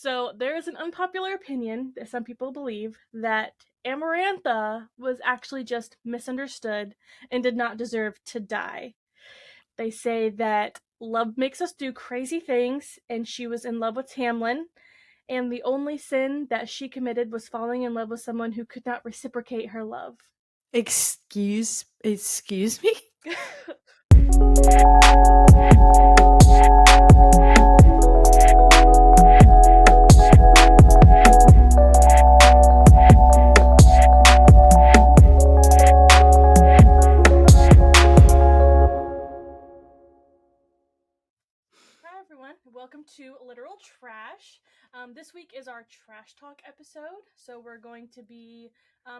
So there is an unpopular opinion that some people believe that Amarantha was actually just misunderstood and did not deserve to die. They say that love makes us do crazy things, and she was in love with Tamlin, and the only sin that she committed was falling in love with someone who could not reciprocate her love. Excuse me? Hi everyone, welcome to Literal Trash. This week is our Trash Talk episode, so we're going to be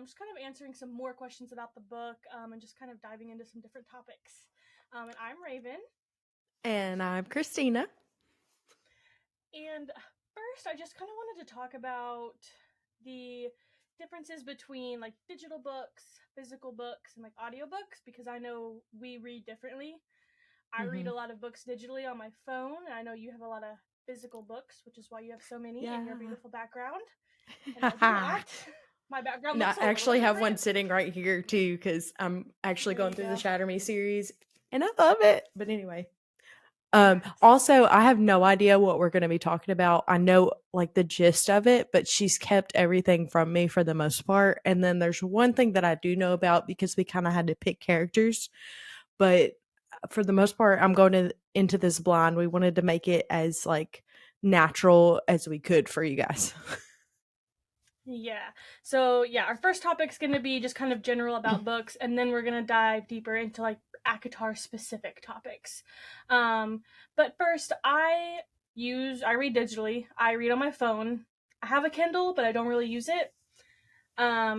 just kind of answering some more questions about the book and just kind of diving into some different topics. And I'm Rayven. And I'm Christina. And first, I just kind of wanted to talk about the differences between like digital books, physical books, and like audiobooks, because I know we read differently. I read a lot of books digitally on my phone, and I know you have a lot of physical books, which is why you have so many in your beautiful background. And I do not. My background No, looks I a little actually have different. one sitting right here too, because I'm actually There going you through go. the Shatter Me series, and I love it. But anyway, Yes. also I have no idea what we're going to be talking about. I know like the gist of it, but she's kept everything from me for the most part. And then there's one thing that I do know about because we kind of had to pick characters, but for the most part, I'm going into this blind. We wanted to make it as like natural as we could for you guys. Yeah. So, yeah, our first topic's going to be just kind of general about books, and then we're going to dive deeper into like ACOTAR specific topics. But first, I read digitally. I read on my phone. I have a Kindle, but I don't really use it. I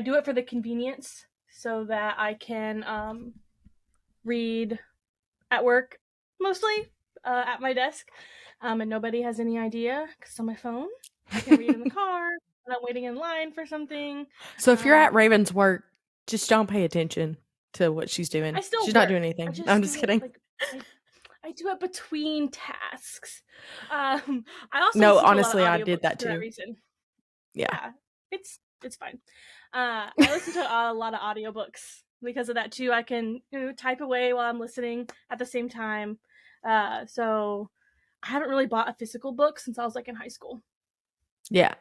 do it for the convenience so that I can read at work mostly at my desk, and nobody has any idea because it's on my phone. I can read in the car when I'm waiting in line for something. So if you're at Raven's work, just don't pay attention to what she's doing. I still She's not work. doing I anything. I'm just just do it kidding. like I do it between tasks. I also No, listen to a lot of honestly, I did audiobooks that for that too. reason. Yeah. Yeah, it's fine. I listen to a lot of audiobooks because of that too. I can type away while I'm listening at the same time. So I haven't really bought a physical book since I was like in high school. Yeah.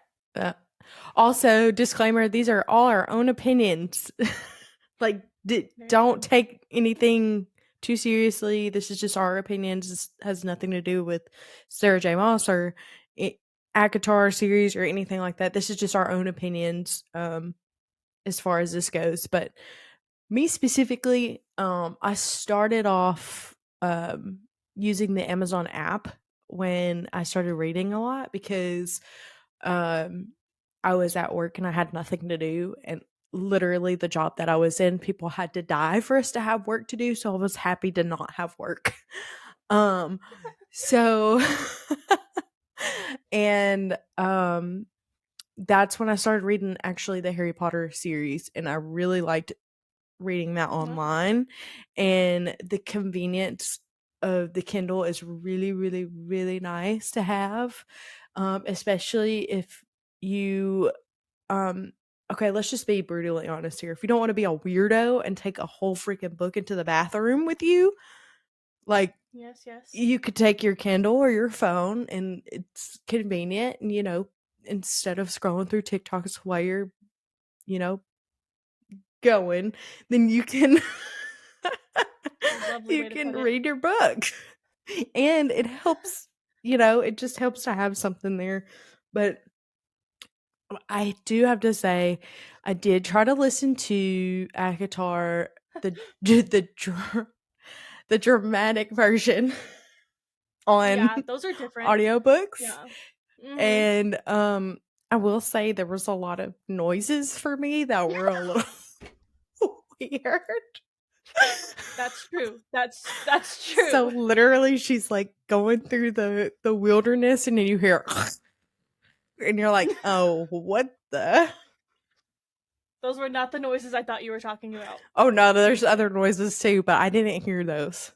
Also, disclaimer, these are all our own opinions. Like, don't take anything too seriously. This is just our opinions. This has nothing to do with Sarah J. Maas or ACOTAR series or anything like that. This is just our own opinions as far as this goes. But me specifically, I started off using the Amazon app when I started reading a lot because I was at work and I had nothing to do. And literally, the job that I was in, people had to die for us to have work to do. So I was happy to not have work. So, and that's when I started reading actually the Harry Potter series, and I really liked reading that online. And the convenience of the Kindle is really, really, really nice to have, especially if you okay, let's just be brutally honest here. If you don't want to be a weirdo and take a whole freaking book into the bathroom with you, like Yes. you could take your Kindle or your phone, and it's convenient. And instead of scrolling through TikToks while you're, you know, going, then you can you can read your book. And it helps, it just helps to have something there. But I do have to say, I did try to listen to ACOTAR, the dramatic version on those are different. audiobooks. Yeah. Mm-hmm. And I will say there was a lot of noises for me that were a little weird. That's true. That's true. So literally she's like going through the wilderness, and then you hear and you're like, oh, what the? Those were not the noises I thought you were talking about. Oh no, there's other noises too, but I didn't hear those.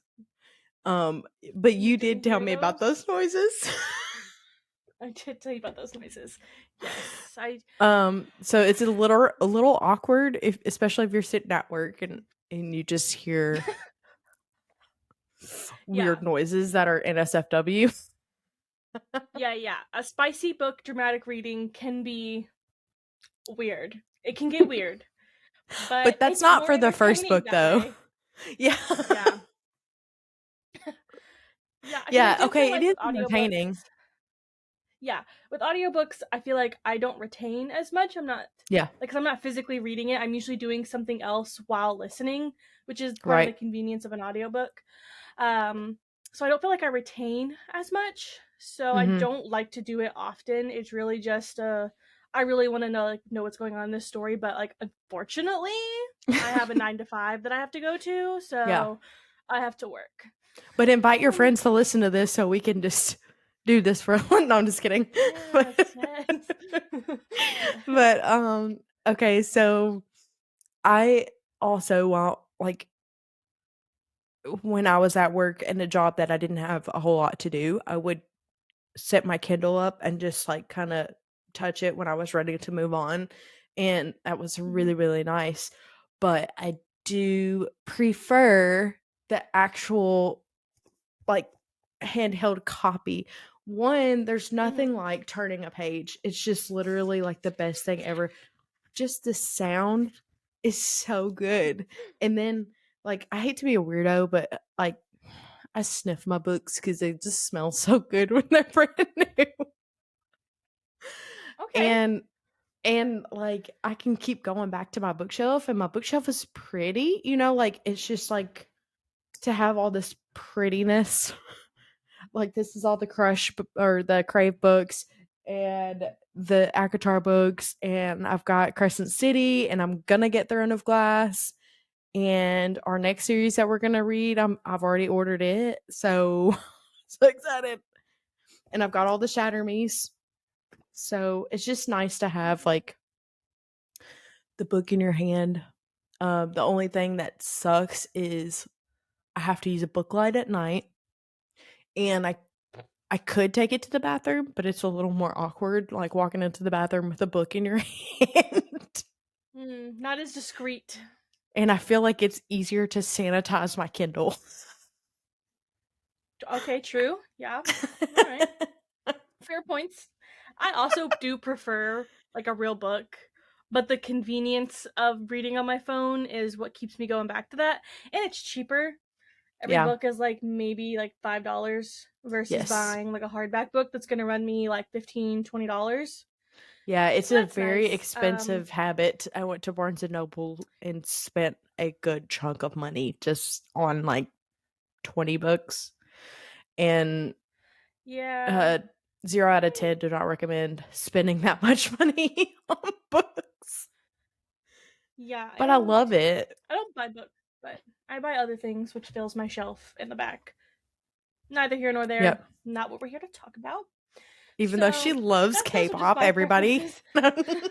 But you did tell me about those noises. I did tell you about those noises. Yes, So it's a little awkward, if especially if you're sitting at work and you just hear yeah, weird noises that are NSFW. yeah. A spicy book dramatic reading can be weird. It can get weird, but But that's it's not more for the first entertaining book that though. way. Yeah. Yeah, yeah. Because I Yeah, do feel okay, it like is with audiobooks, entertaining. yeah, with audiobooks, I feel like I don't retain as much. I'm not Yeah, like, 'cause I'm not physically reading it. I'm usually doing something else while listening, which is part of the right. convenience of an audiobook. Um, so I don't feel like I retain as much. So I Mhm. don't like to do it often. It's really just I really want to know what's going on in this story, but like unfortunately, I have a 9 to 5 that I have to go to, Yeah. so I have to work. But invite your friends to listen to this so we can just do this for no, I'm just kidding. Yes, But yes. but okay, so I also want like when I was at work in a job that I didn't have a whole lot to do, I would set my Kindle up and just like kind of touch it when I was ready to move on. And that was Mhm. really, really nice. But I do prefer the actual like handheld copy. One, there's nothing Mhm. like turning a page. It's just literally like the best thing ever. Just the sound is so good. And then like I hate to be a weirdo, but like I sniff my books because they just smell so good when they're brand new. Okay. And like I can keep going back to my bookshelf and my bookshelf is pretty, like it's just like to have all this prettiness. Like this is all the or the Crave books and the ACOTAR books, and I've got Crescent City, and I'm gonna get Throne of Glass, and our next series that we're gonna read, I've already ordered it, so so excited, and I've got all the Shatter Me's, so it's just nice to have like the book in your hand. The only thing that sucks is I have to use a book light at night, and I could take it to the bathroom, but it's a little more awkward, like walking into the bathroom with a book in your hand. Not as discreet. And I feel like it's easier to sanitize my Kindle. Okay, true. Yeah. All right. Fair points. I also do prefer like a real book, but the convenience of reading on my phone is what keeps me going back to that. And it's cheaper. Every Yeah. book is like maybe like $5 versus Yes. buying like a hardback book that's gonna run me like $15-$20. Yeah, it's So a that's very nice. expensive habit. I went to Barnes and Noble and spent a good chunk of money just on like 20 books. And Yeah. uh 0 out of 10 do not recommend spending that much money on books. Yeah, But I love it. I don't buy books, but I buy other things which fills my shelf in the back. Neither here nor there. Yep. Not what we're here to talk about. Even though she So loves those are just K-pop, my everybody. preferences.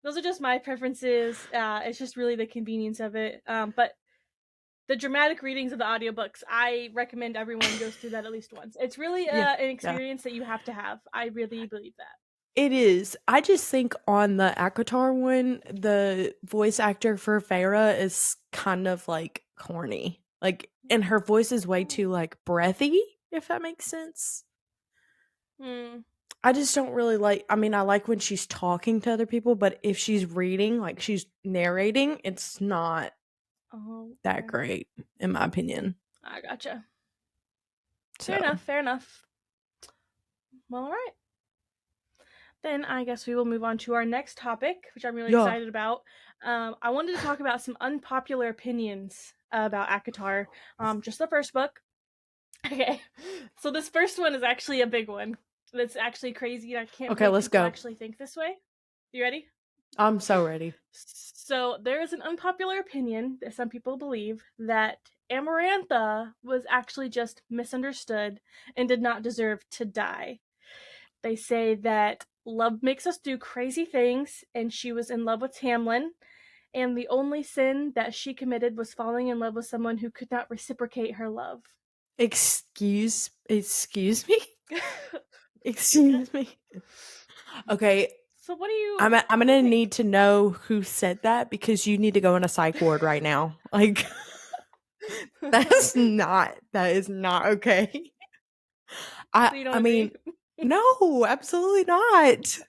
Those are just my preferences. It's just really the convenience of it. But the dramatic readings of the audiobooks, I recommend everyone goes through that at least once. It's really Yeah. an Yeah. experience that you have to have. I really believe that. It is. I just think on the ACOTAR one, the voice actor for Farah is kind of like corny. Like, and her voice is way too like breathy, if that makes sense. Hmm. I just don't really like, I mean, I like when she's talking to other people, but if she's reading, like she's narrating, it's not Oh, that okay. great, in my opinion. I gotcha. Fair So, enough. Fair enough. Well, all right. Then I guess we will move on to our next topic, which I'm really yeah. excited about. I wanted to talk about some unpopular opinions about ACOTAR. Just the first book. Okay, so this first one is actually a big one. That's actually crazy. I can't Okay, believe let's people go. actually think this way. You ready? I'm so ready. So there is an unpopular opinion that some people believe that Amarantha was actually just misunderstood and did not deserve to die. They say that love makes us do crazy things, and she was in love with Tamlin, and the only sin that she committed was falling in love with someone who could not reciprocate her love. Excuse me? Excuse me. Okay, So what do you I'm what do gonna you think? need to know who said that because you need to go in a psych ward right now. Like that is not okay. So you don't I mean, agree? no, absolutely not.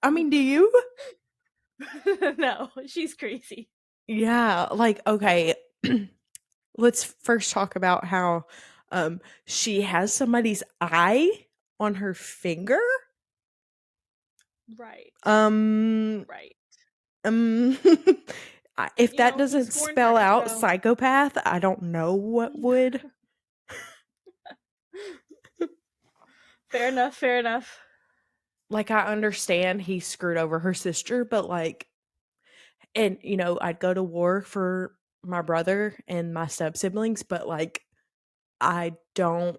I mean, do you? No, she's crazy. Yeah, like okay. Let's first talk about how she has somebody's eye on her finger. Right. Um Right. um if You that know, he doesn't scorned spell her, out so psychopath, I don't know what would. fair enough, fair enough. Like I understand he screwed over her sister, but like and I'd go to war for my brother and my step siblings, but like I don't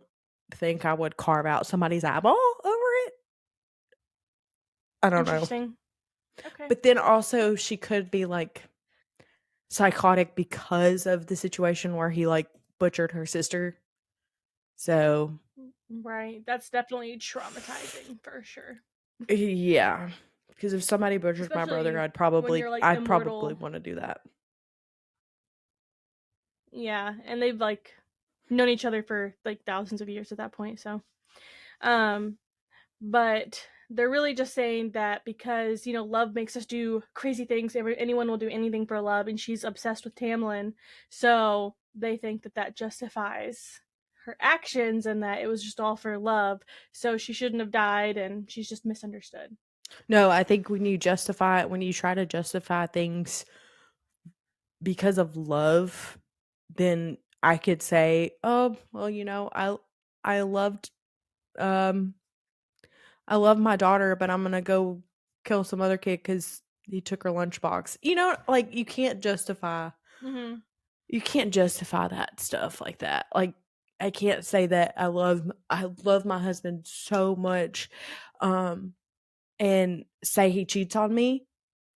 think I would carve out somebody's eyeball over it. I don't know. Interesting. Okay. But then also she could be like psychotic because of the situation where he like butchered her sister. So Right. That's definitely traumatizing for sure. yeah, because if somebody butchers my brother, Especially when you're like I'd probably immortal. want to do that. Yeah, and they've like known each other for like thousands of years at that point, so um but they're really just saying that because love makes us do crazy things. Anyone will do anything for love, and she's obsessed with Tamlin, so they think that that justifies her actions and that it was just all for love, so she shouldn't have died and she's just misunderstood. No, I think when you try to justify things because of love, then I could say, oh well, I loved um I love my daughter, but I'm gonna go kill some other kid because he took her lunchbox. Like Mm-hmm. you can't justify that stuff like that. Like I can't say that I love my husband so much, um, and say he cheats on me.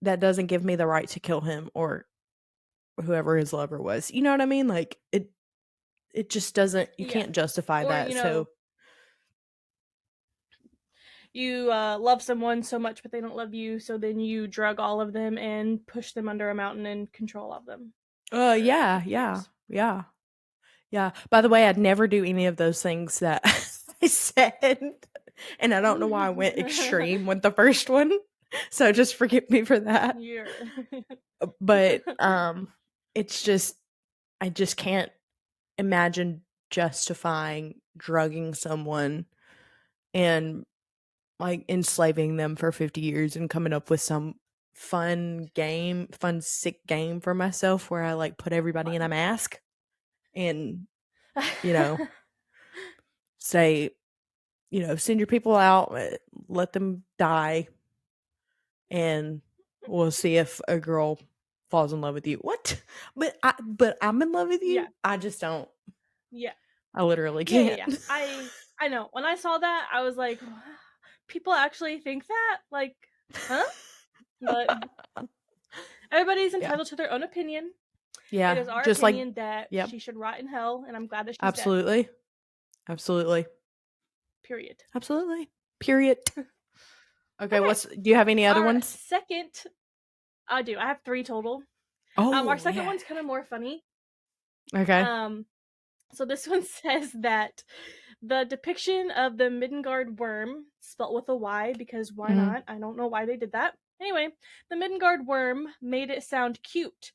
That doesn't give me the right to kill him or whoever his lover was. You know what I mean? Like it just doesn't. You Yeah. can't justify Or that. So you love someone so much but they don't love you, so then you drug all of them and push them under a mountain and control all of them for yeah, 50 yeah, years. yeah. Yeah. By the way, I'd never do any of those things that I said. And I don't know why I went extreme with the first one. So just forgive me for that. You're But it's just I just can't imagine justifying drugging someone and like enslaving them for 50 years and coming up with some fun sick game for myself where I like put everybody in a fun. mask and you know say send your people out, let them die, and we'll see if a girl falls in love with you. What? But I'm in love with Yeah. you? I just don't. Yeah. I literally Yeah, yeah, can't. yeah. I know. When I saw that, I was like, wow, people actually think that? Like, huh? But everybody's Yeah. entitled to their own opinion. It Yeah. is our Just like opinion that yep. she should rot in hell, and I'm glad that she's dead. Absolutely. Absolutely. Period. Absolutely. Period. Okay, Okay. do you have any other Our ones? second, I do. I have three total. Our Oh, second yeah. one's kind of more funny. Okay. Um, so this one says that the depiction of the Midgard worm, spelt with a Y because why Mhm. not? I don't know why they did that. Anyway, the Midgard worm made it sound cute.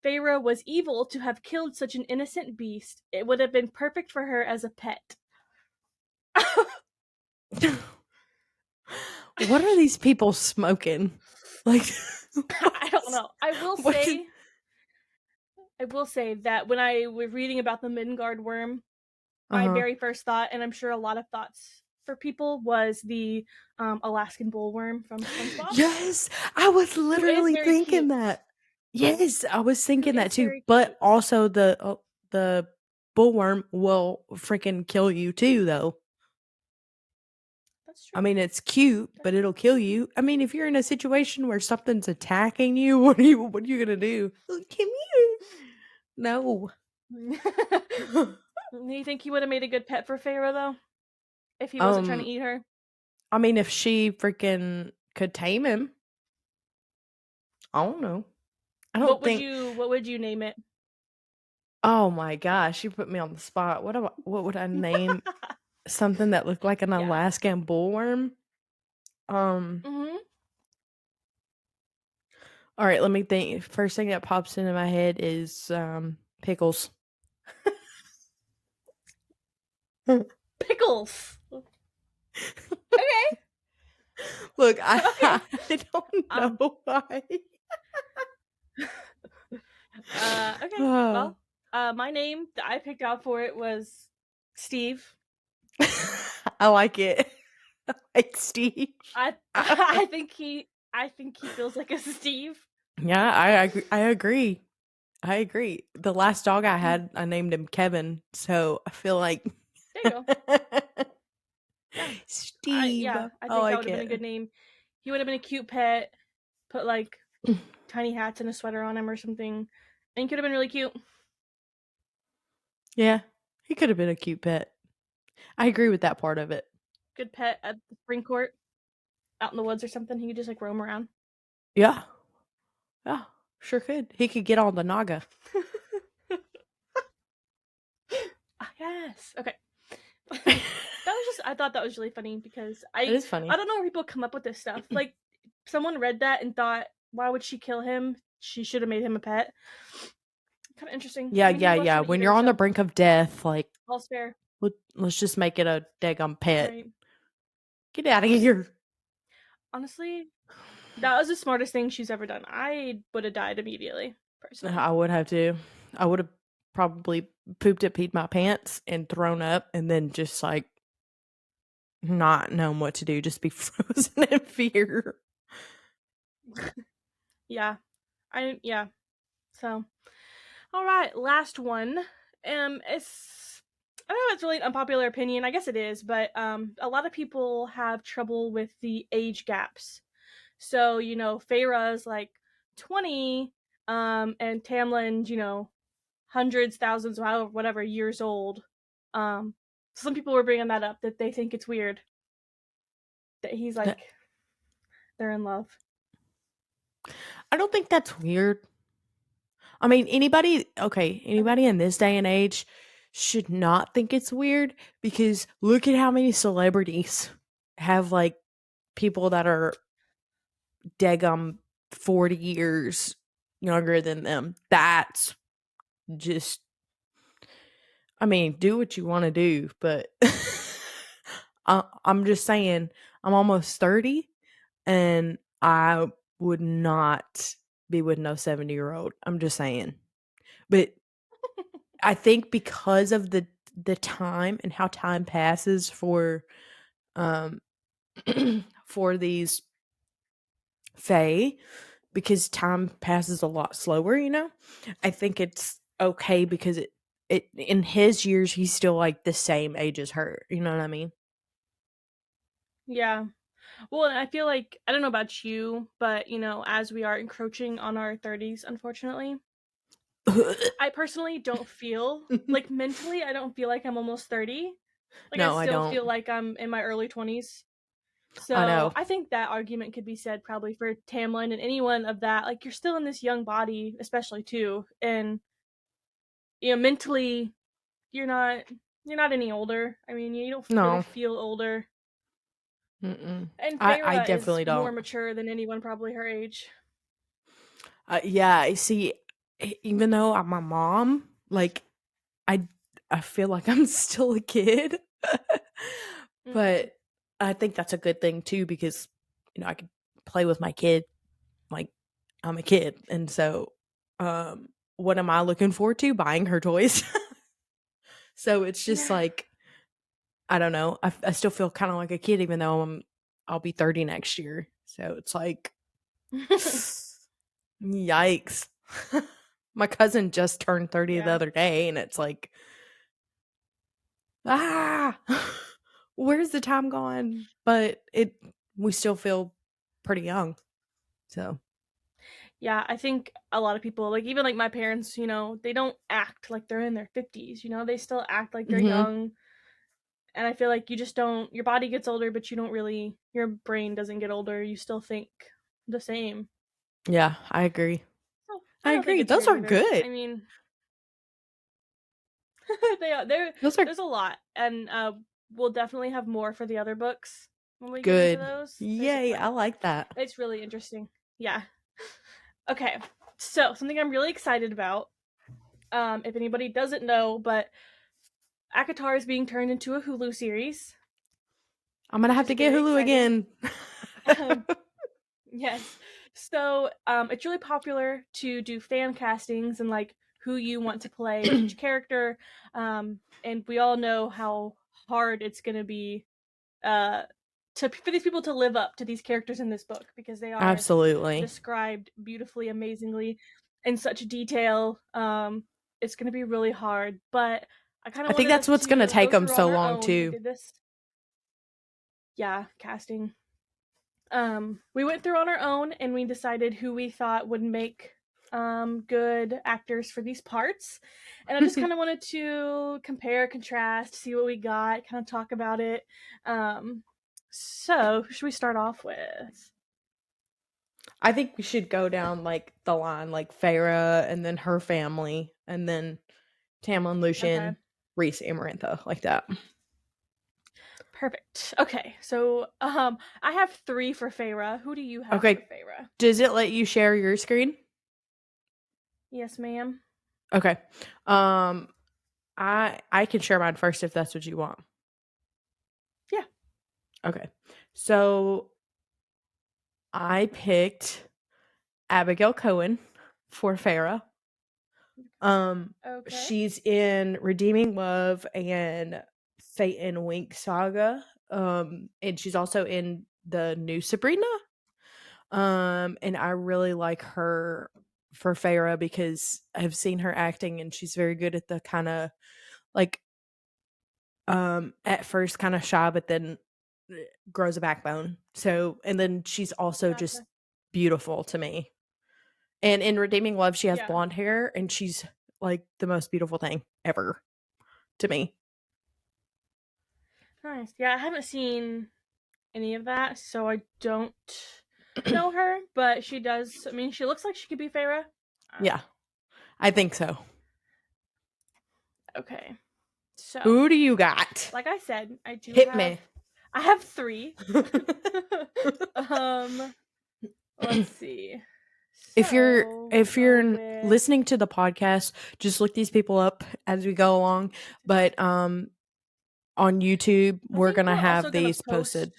Feyre was evil to have killed such an innocent beast. It would have been perfect for her as a pet. What are these people smoking? Like I don't know. what is I will say that when I was reading about the Midgard worm, my Uh-huh. very first thought, and I'm sure a lot of thoughts for people, was the Alaskan bullworm from SpongeBob, Yes, I was who is literally very thinking cute. that. Yes, I was Who thinking that is too, very but cute. also the bullworm will freaking kill you too though. That's I true. mean, it's cute, but That's it'll kill you. I mean, if you're in a situation where something's attacking you, what are you going to do? Oh, come here. No. true. Do you think he would have made a good pet for Feyre, though? if he wasn't trying to eat her? I mean, if she freaking could tame him, I don't know. I don't think. What would you name it? Oh my gosh, you put me on the spot. What would I name something that looked like an Yeah. Alaskan bullworm? Um. Mhm. All right, let me think. First thing that pops into my head is pickles. Pickles. Okay. Look, Okay. I don't Um know why. okay. Well, my name that I picked out for it was Steve. I like it. I like Steve. I think he feels like a Steve. Yeah, I agree. I agree. The last dog I had, I named him Kevin, so I feel like There you go. Yeah. Steve. I I think that like would have been a it. good name. He would have been a cute pet. Put like tiny hats and a sweater on him or something. And he could have been really cute. Yeah, he could have been a cute pet. I agree with that part of it. Good pet at the spring court, out in the woods or something. He could just like roam around. Yeah, yeah, sure could. He could get on the Naga. Yes. Okay. That was just I thought that was really funny because It is I funny. don't know where people come up with this stuff. Like someone read that and thought, why would she kill him? She should have made him a pet. Kind of interesting. Yeah, I mean, he yeah, was yeah. trying to eat When her, you're on the so brink of death, like all's fair. let's just make it a daggum pet. Right. Get out of here. Honestly, that was the smartest thing she's ever done. I would have died immediately, personally. I would have to. I would have probably pooped it, peed my pants, and thrown up, and then just like not known what to do, just be frozen in fear. Yeah. Yeah. So, all right, last one. It's I don't know if it's really an unpopular opinion. I guess it is, but a lot of people have trouble with the age gaps. So, Feyre's like 20, and Tamlin's, hundreds, thousands, however, whatever years old. Um, some people were bringing that up that they think it's weird that he's Uh, like they're in love. I don't think that's weird. I mean, anybody in this day and age should not think it's weird because look at how many celebrities have like people that are daggum 40 years younger than them. That's just, I mean, do what you want to do, but I'm just saying, I'm almost 30 and I would not be with no 70-year-old. I'm just saying. But I think because of the time and how time passes for um for these fae, because time passes a lot slower, I think it's okay because it in his years he's still like the same age as her. You know what I mean? Yeah. Well, and I feel like I don't know about you, but as we are encroaching on our 30s, unfortunately, I personally don't feel like mentally I don't feel like I'm almost 30. Like I No, I still don't. feel like I'm in my early 20s. I So, know. I think that argument could be said probably for Tamlin and anyone of that. Like you're still in this young body, especially too, and mentally you're not you're not any older. I mean, you don't really No. feel older. Mm-mm. And I Feyre is definitely more don't. mature than anyone probably her age. Yeah, I see. Even though I'm my mom, like I, I feel like I'm still a kid, Mm-mm. but I think that's a good thing too because I can play with my kid like I'm a kid, and so what am I looking forward to? Buying her toys. So it's just Yeah. like I don't know. I still feel kind of like a kid, even though I'll be 30 next year. So it's like yikes. My cousin just turned 30 the Yeah. other day, and it's like, ah, where's the time gone? But we still feel pretty young. So, Yeah, I think a lot of people, like even like my parents, they don't act like they're in their 50s, they still act like they're hmm young. And I feel like you just don't, your body gets older, but you don't really, your brain doesn't get older. You still think the same. Yeah, I agree. So I I don't think agree. it's Those weird are either. good. I mean, they are, Those are there's a lot. And we'll definitely have more for the other books when we get into good. those. There's Yay, I like that. it's really interesting. Yeah. Okay. So something I'm really excited about. If anybody doesn't know, but ACOTAR is being turned into a Hulu series, I'm gonna which have is to get very Hulu exciting. again. Yes. So it's really popular to do fan castings and like who you want to play each character. And we all know how hard it's going to be for these people to live up to these characters in this book because they are Absolutely. described beautifully, amazingly, in such detail. It's going to be really hard, but I kind I of think wanted that's us what's gonna to take go them through on so our long own. We too. did this, yeah, casting. We went through on our own and we decided who we thought would make good actors for these parts. And I just kind of wanted to compare, contrast, see what we got, kind of talk about it. So, who should we start off with? I think we should go down like the line, like Farah and then her family, and then Tamlin, Okay, Lucian, Reese, Amarantha, like that. perfect. Okay, so I have 3 for Feyre. Who do you have for Okay. Feyre? Does it let you share your screen? Yes, ma'am. Okay. Um I can share mine first if that's what you want. Yeah. Okay. So I picked Abigail Cohen for Farah. Okay. She's in Redeeming Love and Fate and Wink saga. And she's also in the new Sabrina. And I really like her for Farah because I've seen her acting and she's very good at the kind of like at first kind of shy but then grows a backbone. So and then she's also just Gotcha. beautiful to me. And in Redeeming Love she has Yeah. blonde hair and she's like the most beautiful thing ever to me. Nice. Yeah, I haven't seen any of that, so I don't know her, but she does. I mean, she looks like she could be Feyre. Yeah, I think so. Okay, so Who do you got? like I said, I do Hit have. me. I have 3. um, let's see. if you're So we'll if go you're with. listening to the podcast, just look these people up as we go along. But on YouTube, I we're think gonna we're also have gonna these post. posted.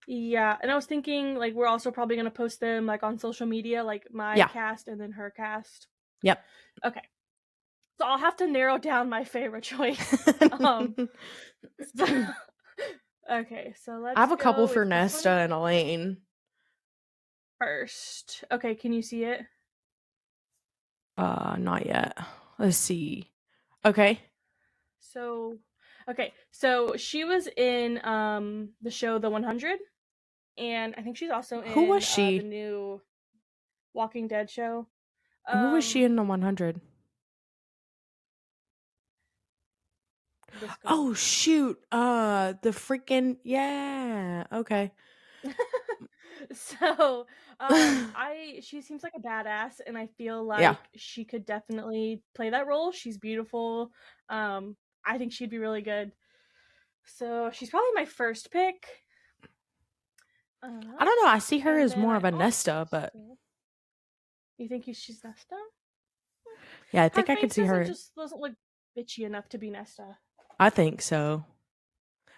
Yeah, and I was thinking like we're also probably gonna post them like on social media, like my Yeah. cast and then her cast. Yep. Okay, so I'll have to narrow down my favorite choice. So, okay, so I let's have a couple go for with this Nesta one and Elaine. first. Okay, can you see it? Not yet. Let's see. Okay. So, okay, so she was in the show The 100, and I think she's also Who was in the she? new Walking Dead show. Who was she Um, in the 100? this girl. Oh shoot. The freaking yeah. Okay. So, I she seems like a badass, and I feel Yeah. like she could definitely play that role. She's beautiful. I think she'd be really good. So she's probably my first pick. I don't know. I see her And as then more I of a Nesta, but also, you think she's Nesta? yeah, I Her think I could face see doesn't her. just doesn't look bitchy enough to be Nesta. I think so.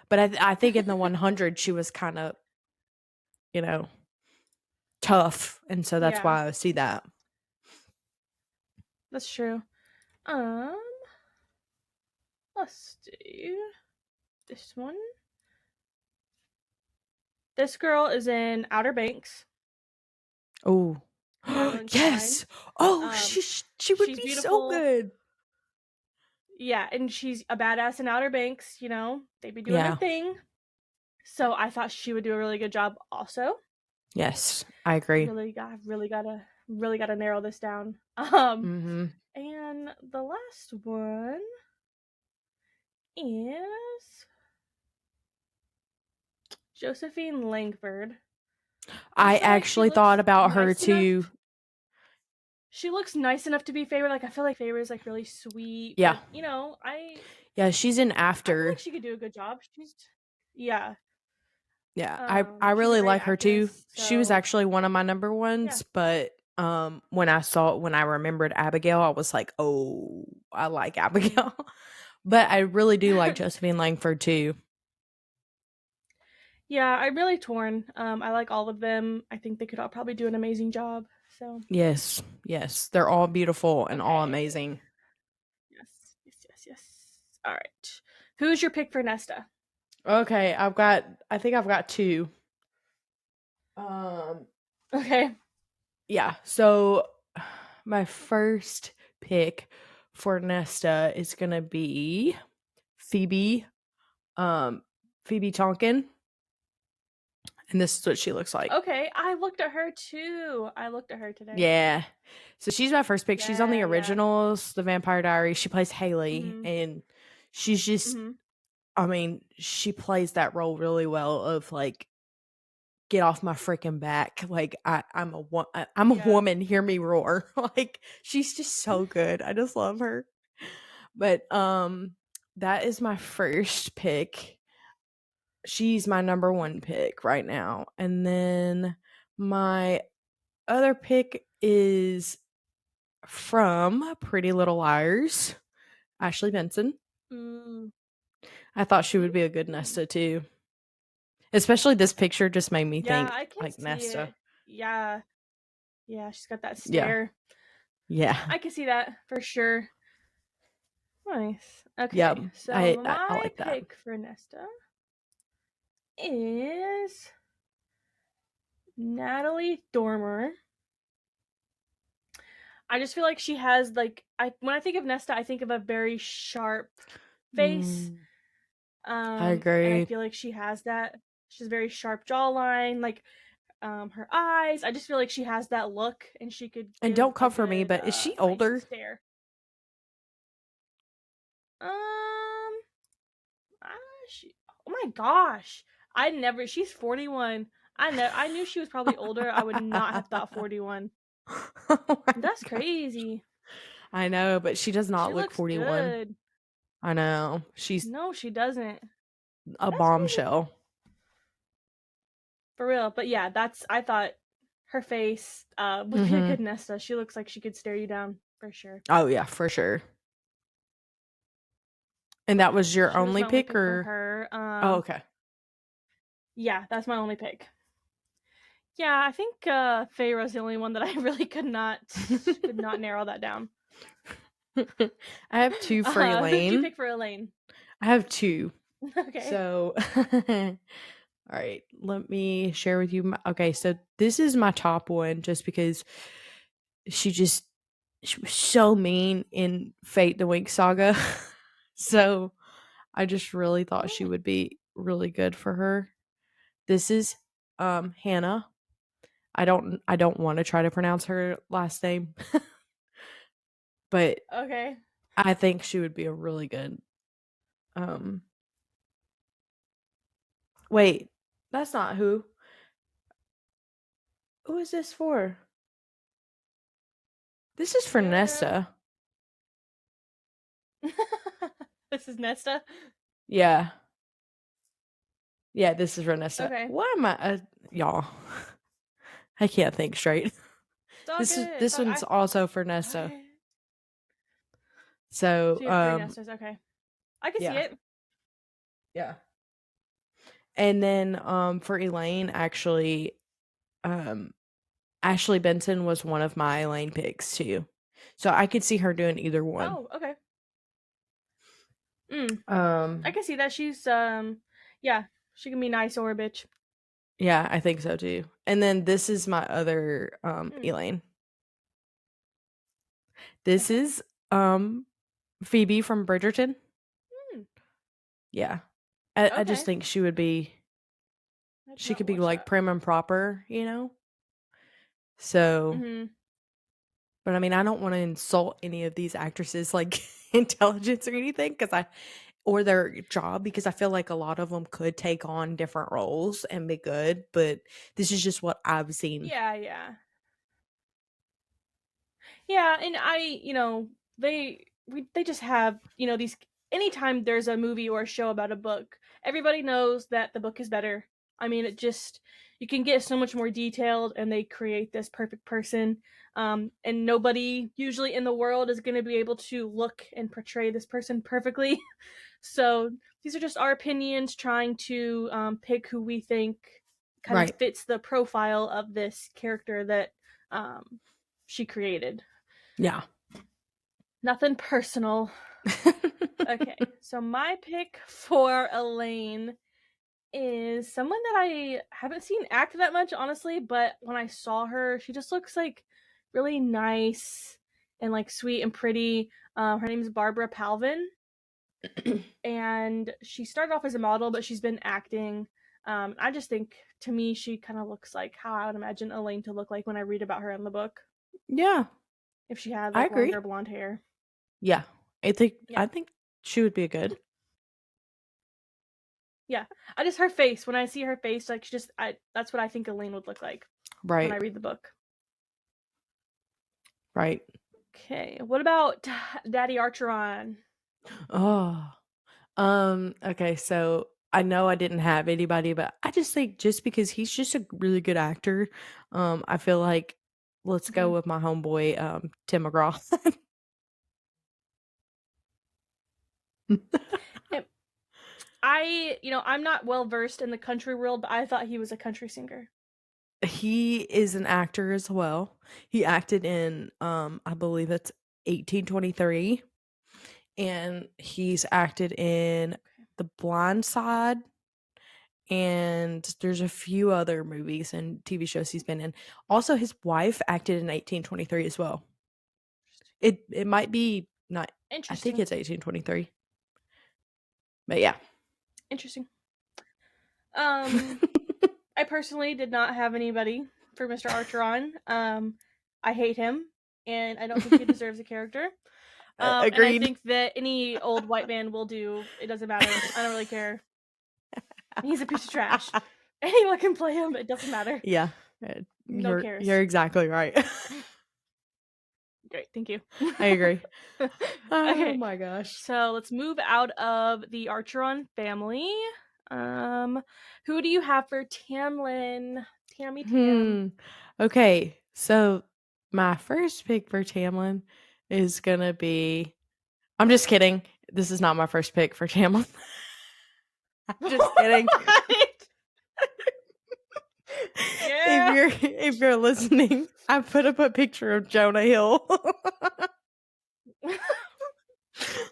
But I think in the 100 she was kind of, you know, tough, and so that's Yeah, why I see that. that's true. Um, let's do this one. This girl is in Outer Banks, Oh. Madeline Klein. Yes. Oh, Um, she would she's be so beautiful. good. Yeah, and she's a badass in Outer Banks. You know, they'd be doing their Yeah. thing. So I thought she would do a really good job. Also, Yes, I agree. really gotta narrow this down. Mhm. And the last one is Josephine Langford. I I just feel like she actually thought looks about her nice enough. too. She looks nice enough to be Favorite. Like I feel like Favorite is like really sweet, Yeah. but you know, Yeah, she's in I feel like After. she could do a good job. She's yeah, Yeah, I she's a really great like her too. actress. She was So actually one of my number yeah, ones, but when I remembered Abigail, I was like, "Oh, I like mm. Abigail." But I really do like Josephine Langford too. Yeah, I'm really torn. I like all of them. I think they could all probably do an amazing job. So Yes. Yes, they're all beautiful and all okay, amazing. yes, yes, yes, yes. All right, who's your pick for Nesta? Okay, I think I've got two. Um Okay. yeah, so my first pick for Nesta is going to be Phoebe um Phoebe Tonkin, and this is what she looks like. Okay, I looked at her too. I looked at her today. Yeah. So she's my first pick. She's on the Yeah, yeah. originals, The Vampire Diaries. She plays Haley, Mhm. and she's just, Mhm. I mean, she plays that role really well of like, get off my freaking back. Like I'm a Yeah. woman, hear me roar. Like she's just so good. I just love her. But that is my first pick. She's my number one pick right now. And then my other pick is from Pretty Little Liars, Ashley Benson. Mm. I thought she would be a good Mm. Nesta too. Especially this picture just made me Yeah, think I can like see Nesta. it. Yeah. Yeah, she's got that Yeah. stare. Yeah. I can see that for sure. Nice. Yeah. Okay, so I my like that. pick for Nesta is Natalie Dormer. I just feel like she has like I when I think of Nesta, I think of a very sharp face. Mm, I And I agree. feel like she has that. She's very sharp jawline, like her eyes. I just feel like she has that look and she could And give don't a come for me, good but is she feisty older? stare. Um ah, she Oh my gosh. I never She's 41. I knew she was probably older. I would not have thought 41. Oh my That's god. crazy. I know, but she does She not look looks 41. good. I know. She's No, she doesn't. a That's crazy. bombshell. For real. But yeah, that's I thought her face would be a Mhm. good Nesta. She looks like she could stare you down for sure. Oh yeah, for sure. And that was your She was only my only pick pick for or her. oh, okay. Yeah, that's my only pick. Yeah, I think Feyre's the only one that I really could not narrow that down. I have two for Who'd you Elaine. pick for Elaine? I have two. Okay. So, all right, let me share with you. Okay, so this is my top one just because she just she was so mean in Fate the Winx Saga. So, I just really thought she would be really good for her. This is Hannah. I don't want to try to pronounce her last name, but Okay. I think she would be a really good um wait, that's not who. Who is this for? This is for Girl. Nesta. This is Nesta. Yeah. Yeah, this is for Nesta. Okay. Why am I y'all? I can't think straight. It's all good. It's This all one's also for Nesta. I So, So you have three Nestas. Okay. I can see yeah. it. Yeah. And then for Elaine, actually, um Ashley Benson was one of my Elaine picks too. So I could see her doing either one. Oh, okay. Mm. I Um can see that she's yeah, she can be nice or a bitch. yeah, I think so too. And then this is my other Mm. Elaine. This Okay. is Phoebe from Bridgerton. Mm. Yeah. I just Okay. think I did she not could be watch like that. prim and proper, you know? So, Mhm. but I mean, I don't want to insult any of these actresses like intelligence or anything cuz or their job, because I feel like a lot of them could take on different roles and be good, but this is just what I've seen. Yeah, yeah. Yeah, and they just have, these anytime there's a movie or a show about a book, everybody knows that the book is better. I mean, you can get so much more detailed and they create this perfect person. And nobody usually in the world is going to be able to look and portray this person perfectly. So these are just our opinions trying to pick who we think kind of Right. fits the profile of this character that she created. Yeah. Nothing personal. Okay, so my pick for Elaine is someone that I haven't seen act that much, honestly, but when I saw her, she just looks like really nice and like sweet and pretty. Her name is Barbara Palvin, and she started off as a model, but she's been acting. I just think, to me, she kind of looks like how I would imagine Elaine to look like when I read about her in the book. Yeah. If she had I like agree. longer blonde hair. Yeah. I Yeah. think she would be good. Yeah, I just her face. When I see her face, like that's what I think Elaine would look like when I Right. read the book. Right. Okay, what about Daddy Archeron? Oh. Okay, so I know I didn't have anybody, but I just think just because he's just a really good actor, I feel like let's go Mm-hmm. with my homeboy, Tim McGraw. I'm not well versed in the country world, but I thought he was a country singer. He is an actor as well. He acted in I believe it's 1823, and he's acted in The Blind Side, and there's a few other movies and TV shows he's been in. Also, his wife acted in 1823 as well. It might be not. I think Interesting. it's 1823. But yeah. Interesting. I personally did not have anybody for Mr. Archeron. I hate him, and I don't think he deserves a character. And I Agreed. think that any old white man will do. It doesn't matter. I don't really care. He's a piece of trash. Anyone can play him. It doesn't matter. Yeah. No You're cares. exactly right. Great. Thank you. I agree. Oh Okay. my gosh. So let's move out of the Archeron family. Who do you have for Tamlin? Tammy Tam. Okay, so my first pick for Tamlin is gonna be. I'm just kidding. This is not my first pick for Tamlin. I'm just kidding. Yeah. If you're listening, I put up a picture of Jonah Hill.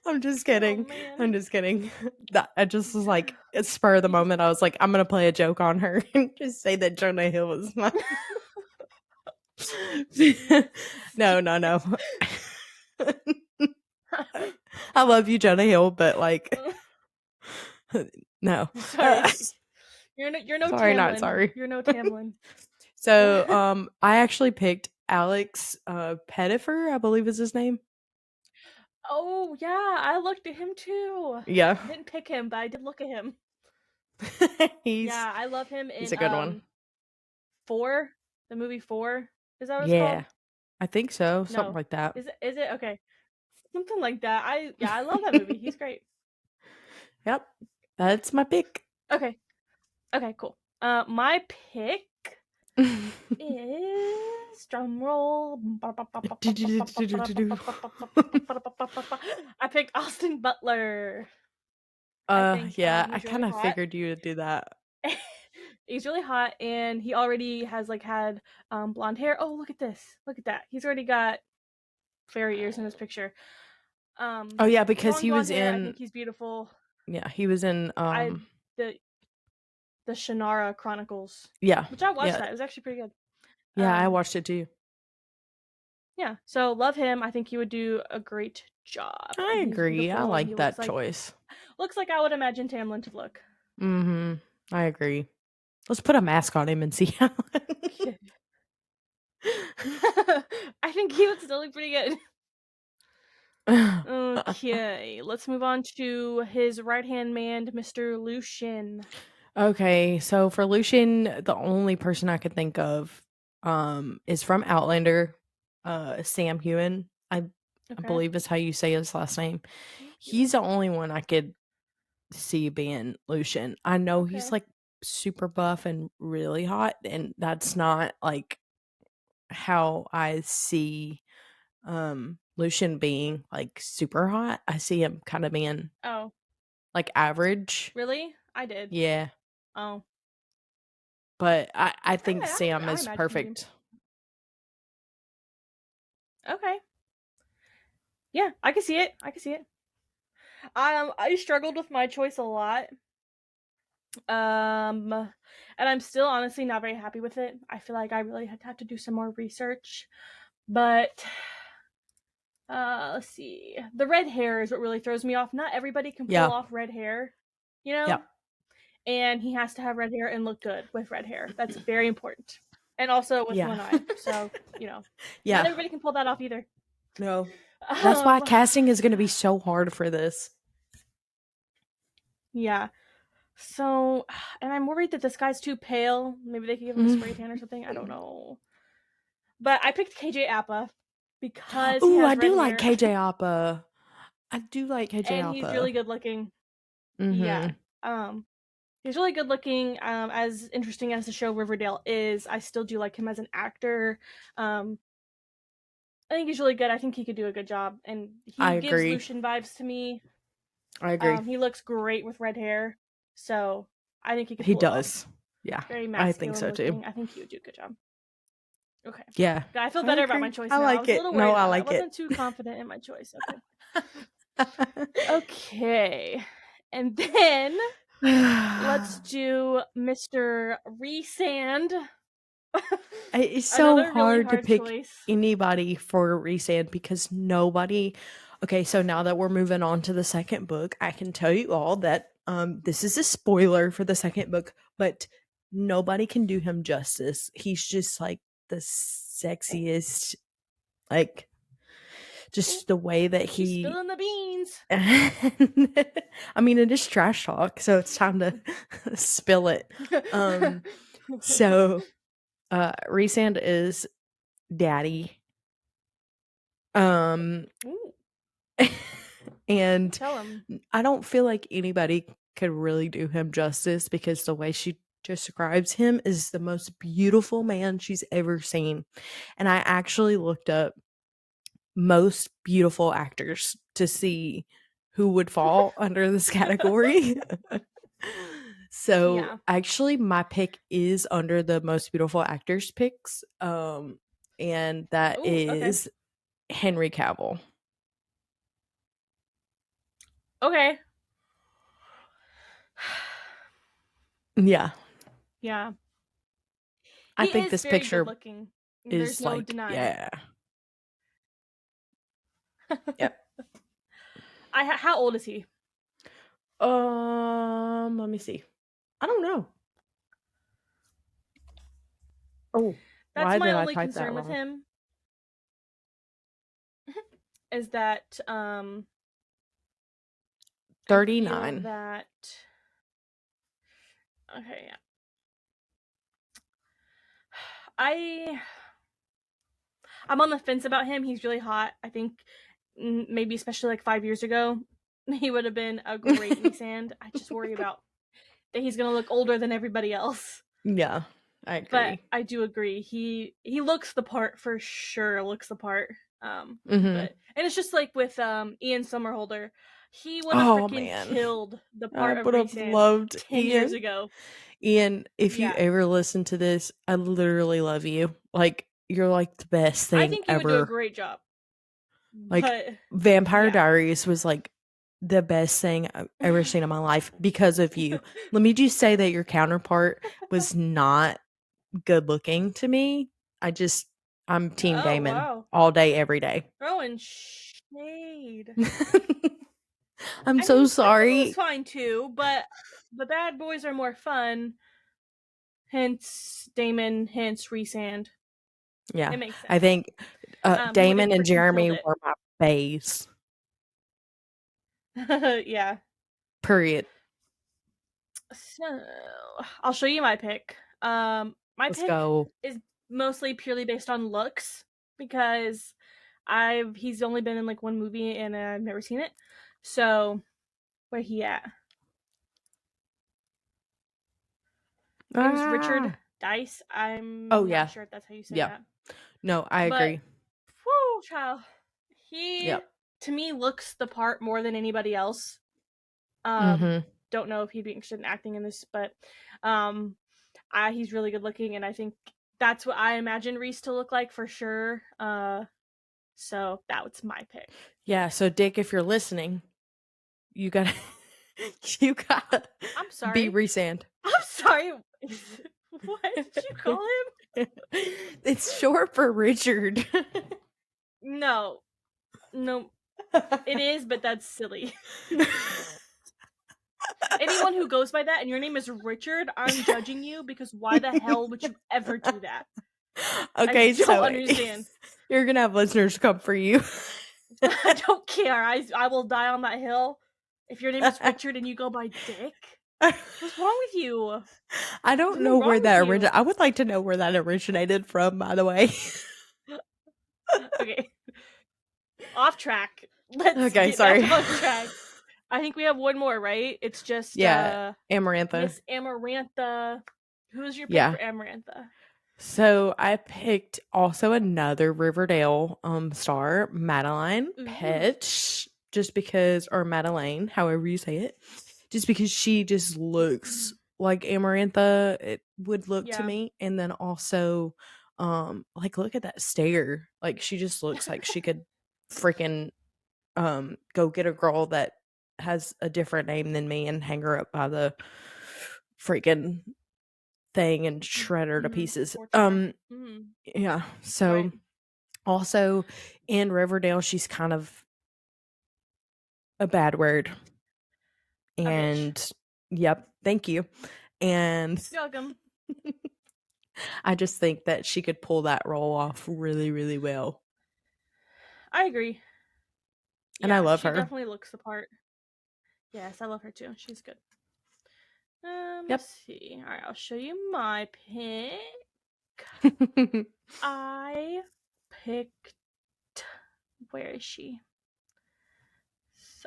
I'm just kidding. Oh, I'm just kidding. I just was like, at spur of the moment, I was like, I'm gonna play a joke on her and just say that Jonah Hill was my. No. I love you, Jonah Hill, but like, no. Sorry. You're no Sorry, Tamlin. not sorry. You're no Tamlin. So, I actually picked Alex Pettifer, I believe is his name. Oh yeah, I looked at him too. Yeah. I didn't pick him, but I did look at him. Yeah, I love him he's in a good one. 4, the movie 4. Is that what it's Yeah. called? I think so. Something No. like that. Is it okay? Something like that. I love that movie. He's great. Yep. That's my pick. Okay. Okay, cool. My pick is drum roll. I picked Austin Butler. I think Yeah, I he's kind really of hot. figured you would do that. He's really hot, and he already has like had blonde hair. Oh, look at this! Look at that! He's already got fairy ears in his picture. Oh yeah, because long he was blonde hair. I in. think he's beautiful. Yeah, he was in. The Shannara Chronicles. Yeah. Which I watched Yeah. that. It was actually pretty good. Yeah, I watched it too. Yeah, so love him. I think he would do a great job. I agree. I like that Like, choice. looks like I would imagine Tamlin to look. Mm-hmm. I agree. Let's put a mask on him and see how. I think he would still look pretty good. Okay, let's move on to his right-hand man, Mr. Lucian. Okay, so for Lucian, the only person I could think of is from Outlander, Sam Hewen. I Okay. believe is how you say his last name. He's Ewan. the only one I could see being Lucian. I know he's Okay. like super buff and really hot, and that's not like how I see Lucian being like super hot. I see him kind of being Oh, like average. really? I did. Yeah. Oh, But I think Sam I is imagine he'd be perfect. okay. Yeah, I can see it. I can see it. I struggled with my choice a lot. And I'm still honestly not very happy with it. I feel like I really have to do some more research. But let's see. The red hair is what really throws me off. Not everybody can pull Yeah. off red hair, Yeah. And he has to have red hair and look good with red hair. That's very important. And also with Yeah. one eye. So, not Yeah. everybody can pull that off either. No. That's why Um casting is going to be so hard for this. yeah. So, and I'm worried that this guy's too pale. Maybe they could give him a spray tan or something. I don't know. But I picked KJ Appa because he Ooh, I has red do like hair KJ Appa. I do like KJ and he's really Appa. good looking. Yeah. Mhm. He's really good looking. As interesting as the show Riverdale is, I still do like him as an actor. Um, I think he's really good. I think he could do a good job, and I he gives agree. Lucian vibes to me. I agree. He looks great with red hair, so I think he could He pull it off. does. Yeah. Very I think masculine so too. looking. I think he would do a good job. Okay. Yeah. I feel I better about my agree. choice I now. I like was a it. little No, worried I about it. I like it. wasn't too confident in my choice. Okay. And then let's do Mr. Resand. It's so Another really hard to hard pick choice. anybody for Resand because nobody. Okay, so now that we're moving on to the second book, I can tell you all that this is a spoiler for the second book, but nobody can do him justice. He's just like the sexiest, like Ooh, just the way that she's he. spilling the beans. I mean, it is trash talk, so it's time to spill it. So Resand is daddy. Um Ooh, and tell him. I don't feel like anybody could really do him justice because the way she describes him is the most beautiful man she's ever seen. And I actually looked up most beautiful actors to see who would fall under this category. So Yeah. actually my pick is under the most beautiful actors picks. And that Ooh, okay. is Henry Cavill. Okay. Yeah. Yeah. I He think is this very good picture looking. There's is no like, denying it. yeah. Yep. How old is he? Let me see. I don't know. Oh, That's why my did I only type that concern with wrong? him is that I feel 39. that okay, yeah. I I'm on the fence about him. He's really hot. I think maybe especially like 5 years ago, he would have been a great Resand. I just worry about that he's gonna look older than everybody else. Yeah, I But agree. I do agree. He looks the part for sure. Looks the part. Mhm. But and it's just like with Ian Somerhalder, he would have Oh freaking man. killed the I part of would have Resand loved 10 years Ian. ago. Ian, if you Yeah, ever listen to this, I literally love you. Like you're like the best I thing think you would do a ever. great job. Like But Vampire yeah. Diaries was like the best thing I've ever seen in my life because of you. Let me just say that your counterpart was not good looking to me. I'm Team Oh Damon wow, all day, every day. throwing shade. I'm I so mean, Damon was sorry. fine too, but the bad boys are more fun. Hence Damon, hence Resand. Yeah, It makes I sense. think He would have Damon and freaking killed Jeremy it. were my baes. Yeah. Period. So I'll show you my pick. My Let's pick go. is mostly purely based on looks because he's only been in like one movie and I've never seen it. So where he at? His name is Richard Ah. Dice. Oh I'm not yeah. sure if that's how you say Yep. that, No, I but agree. whoo, child, he Yep. to me looks the part more than anybody else. Um, Mm-hmm. don't know if he'd be interested in acting in this, but um, he's really good looking, and I think that's what I imagine Reese to look like for sure. So that was my pick. Yeah, so Dick, if you're listening, you gotta you gotta I'm be sorry. resand. I'm sorry. What did you call him? It's short for Richard. No, no, it is, but that's silly. Anyone who goes by that and your name is Richard, I'm judging you because why the hell would you ever do that? I Okay, don't so understand. you're gonna have listeners come for you. I don't care. I will die on that hill. If your name is Richard and you go by Dick, what's wrong with you? I don't know What's where wrong with that you? originated. I would like to know where that originated from, by the way. Okay, off track. Let's Okay, get back sorry. on track. I think we have one more, right? It's just Yeah, Amarantha. Miss Amarantha. Who's your pick Yeah. for Amarantha? So I picked also another Riverdale star, Madeline Ooh. Petch, just because, or Madeline, however you say it, just because she just looks like Amarantha it would look to Yeah. me. And then also, like look at that stare. Like she just looks like she could freaking go get a girl that has a different name than me and hang her up by the freaking thing and shred her to pieces. Torture. Mm. Yeah. Right. So also in Riverdale, she's kind of a bad word. A bitch. And yep, thank you. And You're welcome. I just think that she could pull that role off really, really well. I agree. And I Yeah, love she her. definitely looks the part. Yes, I love her too. She's good. Let's Yep. see. All right, I'll show you my pick. I picked. Where is she?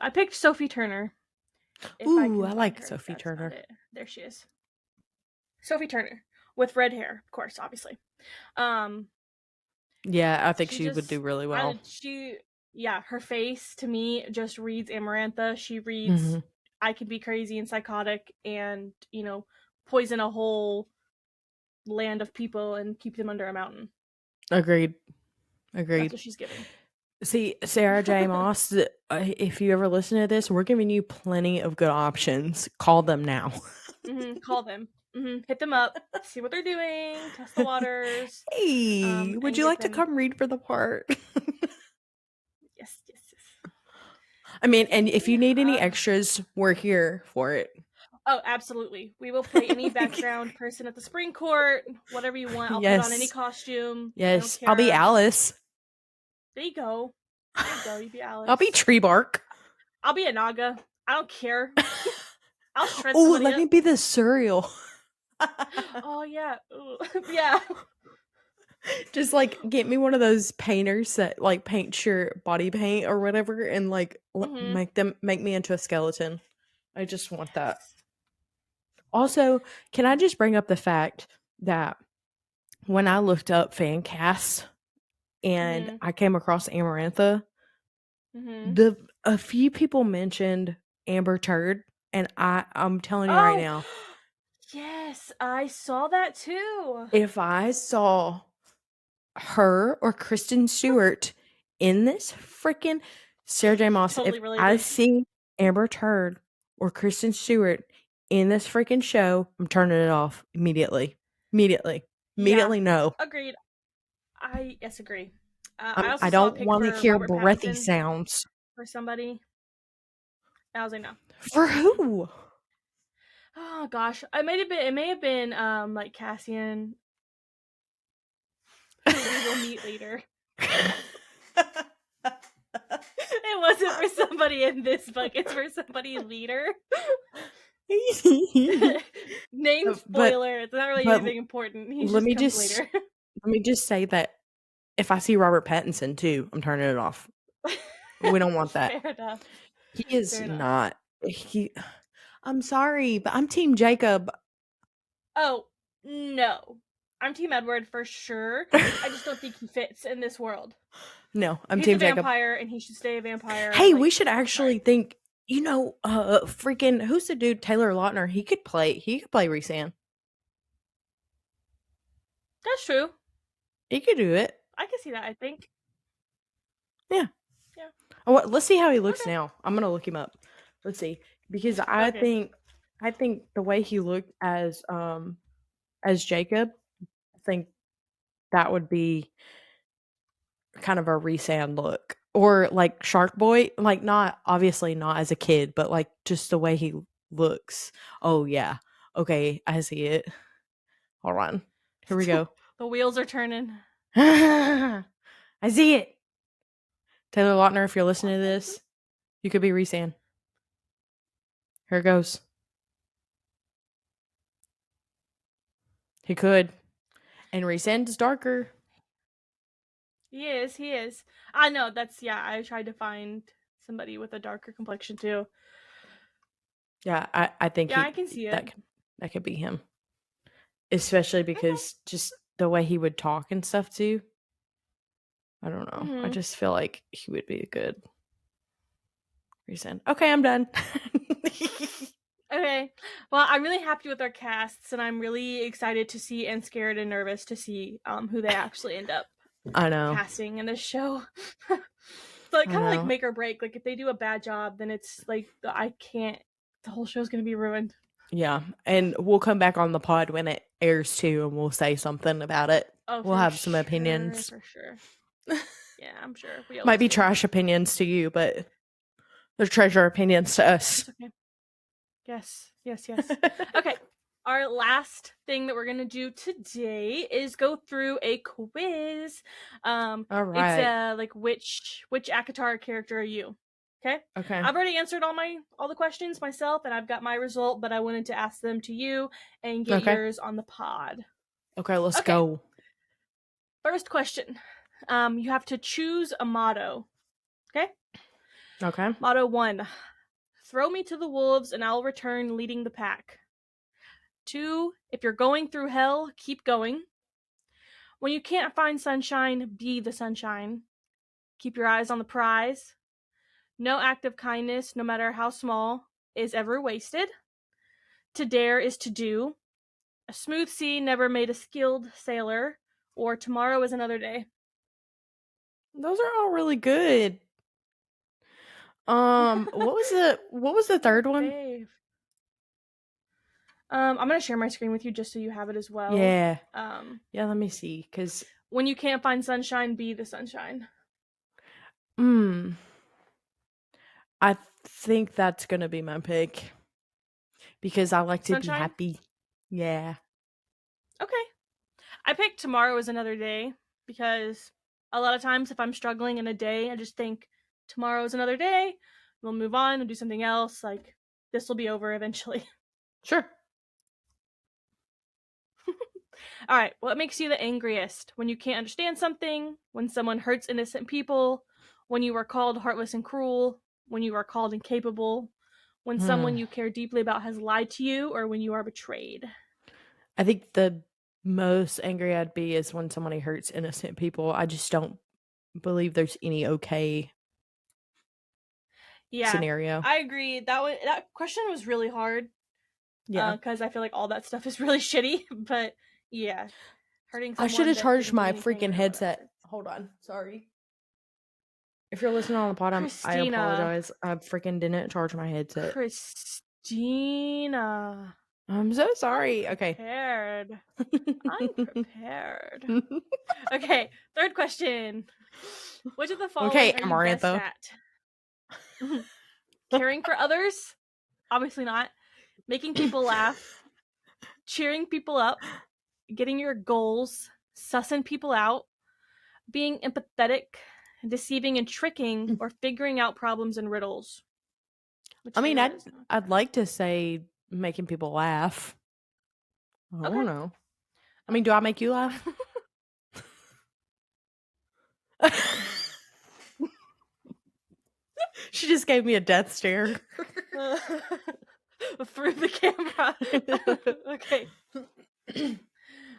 I picked Sophie Turner. If I Ooh, can I find like her. Sophie That's not Turner. it. There she is. Sophie Turner with red hair, of course, obviously. Um, Yeah, I think she she would do just, really well. yeah, her face to me just reads Amarantha. She reads, Hmm. I can be crazy and psychotic and, poison a whole land of people and keep them under a mountain. Agreed. That's Agreed. what she's giving. See, Sarah J. Moss, if you ever listen to this, we're giving you plenty of good options. Call them now. Call them. Hit them up. See what they're doing. Test the waters. Hey, would And you get like to them. come read for the part? Yes, yes, yes. I mean, and if you Okay. need any extras, we're here for it. Oh, absolutely. We will play any background person at the spring court, whatever you want. I'll put on any Yes. costume. I don't Yes. I'll be care. Alice. There you go. There you go. You be I'll be Alice. Tree Bark. I'll be a Naga. I don't care. I'll shred Oh, somebody let up. me be the cereal. Oh yeah. Yeah. Just like get me one of those painters that like paint your body paint or whatever and like Mhm. make me into a skeleton. I just want that. Yes. Also, can I just bring up the fact that when I looked up fan casts and Mhm. I came across Amarantha, Mhm. the a few people mentioned Amber Turd, and I'm telling you right Oh. now, Yes, I saw that too. if I saw her or Kristen Stewart in this freaking Sarah J. Moss, if Totally I related. see Amber Turd or Kristen Stewart in this freaking show, I'm turning it off immediately. Immediately. Yeah. Immediately no. Agreed. I yes agree. I I also saw a don't pic want to for hear Robert breathy Pattinson sounds. for somebody. And I was like, no. For Mm-mm. who? Oh gosh, it may have been like Cassian, who we will meet later. It It wasn't for somebody in this book. It's for somebody later. Name spoiler. It's not really but anything important. He let just me comes just later. let me just say that if I see Robert Pattinson too, I'm turning it off. We don't want that. Fair enough. He is Fair enough. not. I'm sorry, but I'm Team Jacob. Oh, no. I'm Team Edward for sure. I just don't think he fits in this world. No, I'm He's Team a Jacob. vampire and he should stay a vampire. Hey, like, we should actually think, freaking who's the dude, Taylor Lautner? He could play Rhysand. That's true. He could do it. I can see that, I think. Yeah. Yeah. Oh, let's see how he looks Okay. now. I'm gonna look him up. Let's see. Because I think the way he looked as Jacob, I think that would be kind of a Rhysand look. Or like Shark Boy, like not obviously not as a kid, but like just the way he looks. Oh yeah. Okay, I see it. Hold on. Here we go. The wheels are turning. I see it. Taylor Lautner, if you're listening to this, you could be Rhysand. Here it goes. He could. And Rhysand is darker. He is. I know, I tried to find somebody with a darker complexion too. Yeah, I think I can see it. That could be him. Especially because just the way he would talk and stuff too. I don't know. Mm-hmm. I just feel like he would be a good Rhysand. Okay, I'm done. Okay. Well, I'm really happy with our casts, and I'm really excited to see and scared and nervous to see who they actually end up I know. casting in this show. So it kind of like make or break. Like if they do a bad job, then it's like the whole show's gonna be ruined. Yeah, and we'll come back on the pod when it airs too, and we'll say something about it. We'll have some opinions. For sure. Yeah, I'm sure. Might be trash opinions to you, but they're treasure opinions to us. Okay. Yes. Okay. Our last thing that we're gonna do today is go through a quiz. All right. It's like which ACOTAR character are you? Okay. Okay. I've already answered all the questions myself, and I've got my result, but I wanted to ask them to you and get yours on the pod. Okay, let's go. First question. You have to choose a motto. Okay. Okay. Motto 1. Throw me to the wolves and I'll return leading the pack. 2. If you're going through hell, keep going. When you can't find sunshine, be the sunshine. Keep your eyes on the prize. No act of kindness, no matter how small, is ever wasted. To dare is to do. A smooth sea never made a skilled sailor. Or tomorrow is another day. Those are all really good. What was the third one? Fave. I'm gonna share my screen with you just so you have it as well. Yeah. Yeah, let me see. Cause when you can't find sunshine, be the sunshine. I think that's gonna be my pick. Because I like to be happy. Yeah. Okay. I picked tomorrow is another day because a lot of times if I'm struggling in a day, I just think tomorrow is another day. We'll move on and do something else. Like this will be over eventually. Sure. All right. What makes you the angriest? When you can't understand something, when someone hurts innocent people, when you are called heartless and cruel, when you are called incapable, when someone you care deeply about has lied to you, or when you are betrayed. I think the most angry I'd be is when somebody hurts innocent people. I just don't believe there's any okay scenario. I agree. That question was really hard. Yeah. Because I feel like all that stuff is really shitty. But yeah. Hurting someone. I should have charged my freaking headset. Hold on. Sorry. If you're listening on the pod, I apologize. I freaking didn't charge my headset. Christina. I'm so sorry. Okay. I'm prepared. Okay. Third question. Which of the following are you best at? Caring for others? Obviously not. Making people laugh. Cheering people up. Getting your goals. Sussing people out. Being empathetic. deceiving and tricking, or figuring out problems and riddles? Which I mean, there is not. I'd like to say making people laugh. I don't Okay. know. I mean, do I make you laugh? She just gave me a death stare. Through the camera. Okay.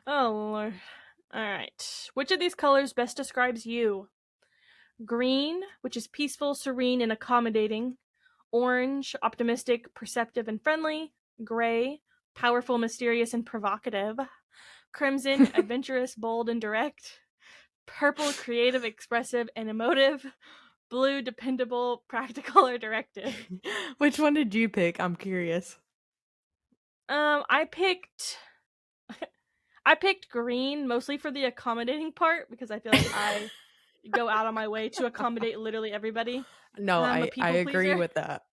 Oh, Lord. All right. Which of these colors best describes you? Green, which is peaceful, serene, and accommodating. Orange, optimistic, perceptive, and friendly. Gray, powerful, mysterious, and provocative. Crimson, adventurous, bold, and direct. Purple, creative, expressive, and emotive. Blue, dependable, practical, or directive. Which one did you pick? I'm curious. I picked green mostly for the accommodating part because I feel like I go out on my way to accommodate literally everybody. No, I'm a I people agree pleaser. with that.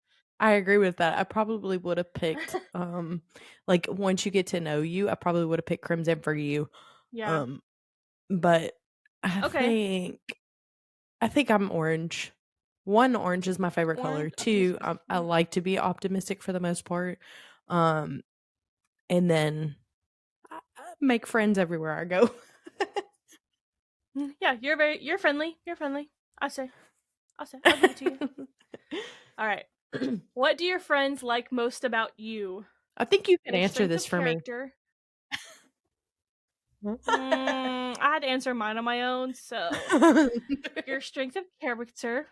I agree with that. I probably would have picked like once you get to know you, I probably would have picked crimson for you. Yeah. Um but Okay. I think I'm orange. One, orange is my favorite color. Orange, optimistic. Two, I like to be optimistic for the most part. Um and then I make friends everywhere I go. Yeah, you're friendly. You're friendly. I'll give it to you. All right. What do your friends like most about you? I think you can Your answer strength this of for me. character. I had to answer mine on my own. So, your strength of character,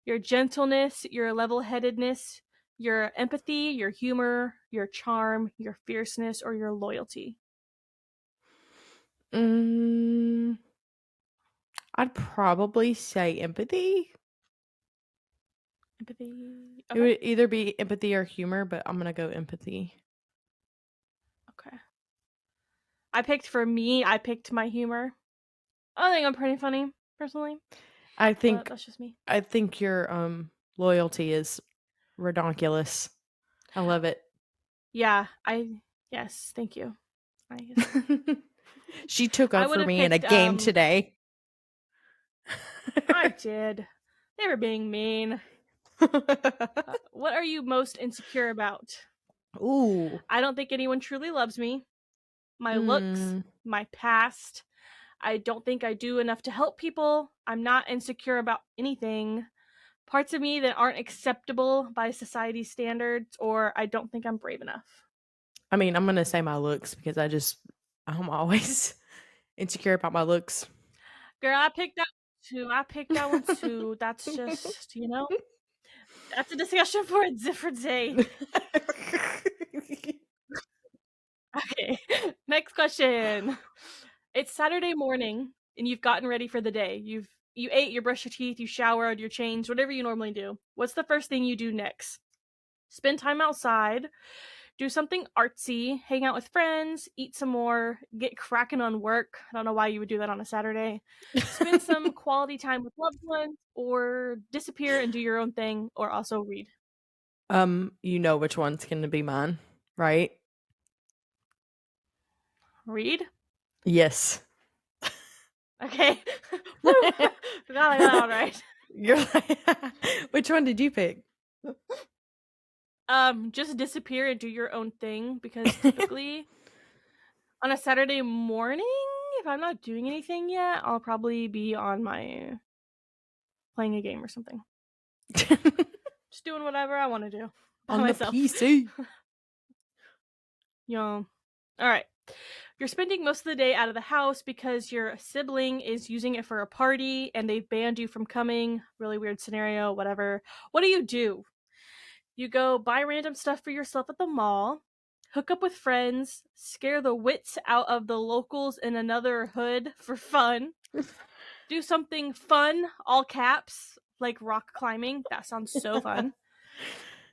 your gentleness, your level-headedness, your empathy, your humor, your charm, your fierceness, or your loyalty. Mm, I'd probably say empathy. Empathy. It Okay. would either be empathy or humor, but I'm gonna go empathy. Okay. I picked my humor. I think I'm pretty funny, personally, I but think that's just me. I think your loyalty is redonkulous. I love it. Yeah, yes, thank you. I guess She took I up would for have me in a picked game today. I did. They were being mean. What are you most insecure about? Ooh. I don't think anyone truly loves me. My looks, Hmm. my past. I don't think I do enough to help people. I'm not insecure about anything. Parts of me that aren't acceptable by society's standards, or I don't think I'm brave enough. I mean, I'm gonna say my looks because I'm always insecure about my looks. Girl, I picked that too. I picked that one too. That's just, that's a discussion for a different day. Okay, next question. It's Saturday morning and you've gotten ready for the day. You ate, you brushed your teeth, you showered, you're changed, whatever you normally do. What's the first thing you do next? Spend time outside, do something artsy, hang out with friends, eat some more, get cracking on work. I don't know why you would do that on a Saturday. Spend some quality time with loved ones, or disappear and do your own thing, or also read. You know which one's gonna be mine, right? Read? Yes. Okay. Woo! Forgot I got that one right. You're like, which one did you pick? Just disappear and do your own thing, because typically on a Saturday morning, if I'm not doing anything yet, I'll probably be on my playing a game or something. Just doing whatever I want to do by On the myself. PC. All right. You're spending most of the day out of the house because your sibling is using it for a party and they've banned you from coming. Really weird scenario, whatever. What do? You go buy random stuff for yourself at the mall, hook up with friends, scare the wits out of the locals in another hood for fun, do something fun, all caps, like rock climbing. That sounds so fun.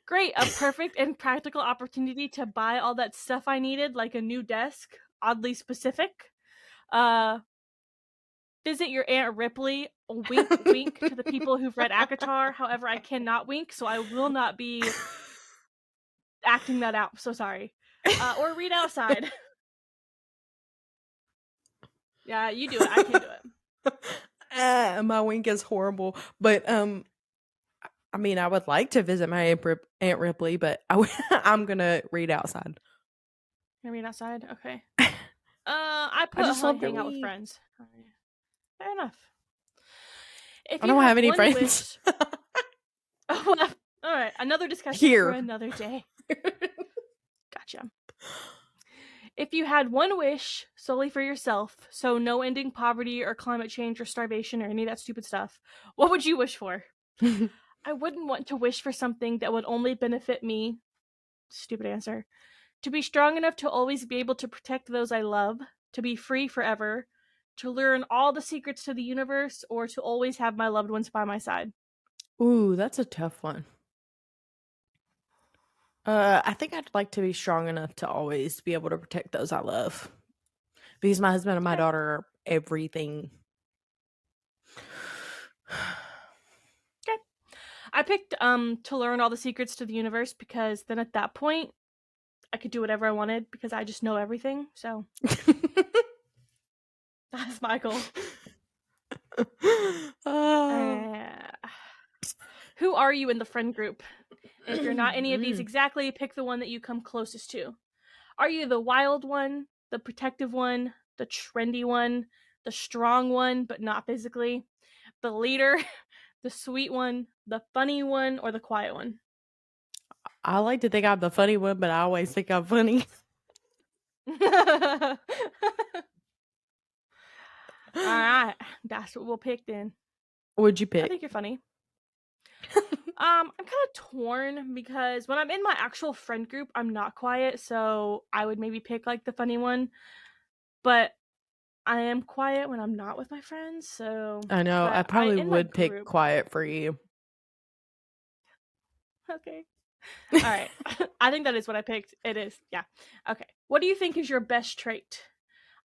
Great, a perfect and practical opportunity to buy all that stuff I needed, like a new desk, oddly specific. Uh, Visit your Aunt Ripley. Wink, wink to the people who've read ACOTAR. However, I cannot wink, so I will not be acting that out. So sorry. Or read outside. Yeah, you do it. I can't do it. My wink is horrible, but I mean, I would like to visit my Aunt Ripley, but I'm gonna read outside. I mean, outside. Okay. I I put just love to hang out with read. friends. All right. Fair enough. If I you don't had have any one friends wish, oh, well, all right, another discussion for here. another day. Gotcha. If you had one wish solely for yourself, so no ending poverty or climate change or starvation or any of that stupid stuff, what would you wish for? I wouldn't want to wish for something that would only benefit me. Stupid answer. To be strong enough to always be able to protect those I love, to be free forever, to learn all the secrets to the universe, or to always have my loved ones by my side. Ooh, that's a tough one. I think I'd like to be strong enough to always be able to protect those I love. Because my husband and my Okay. daughter are everything. Okay. I picked to learn all the secrets to the universe because then at that point I could do whatever I wanted because I just know everything. So that's my goal. Who are you in the friend group? And if you're not any of these exactly, pick the one that you come closest to. Are you the wild one, the protective one, the trendy one, the strong one, but not physically, the leader, the sweet one, the funny one, or the quiet one? I like to think I'm the funny one, but I always think I'm funny. All right, that's what we'll pick then. What'd you I pick? think you're funny. I'm kind of torn because when I'm in my actual friend group, I'm not quiet, so I would maybe pick like the funny one. But I am quiet when I'm not with my friends, so I know. I but I probably in my would pick group. quiet for you. Okay. All right. I think that is what I picked. It is. Yeah. Okay. What do you think is your best trait?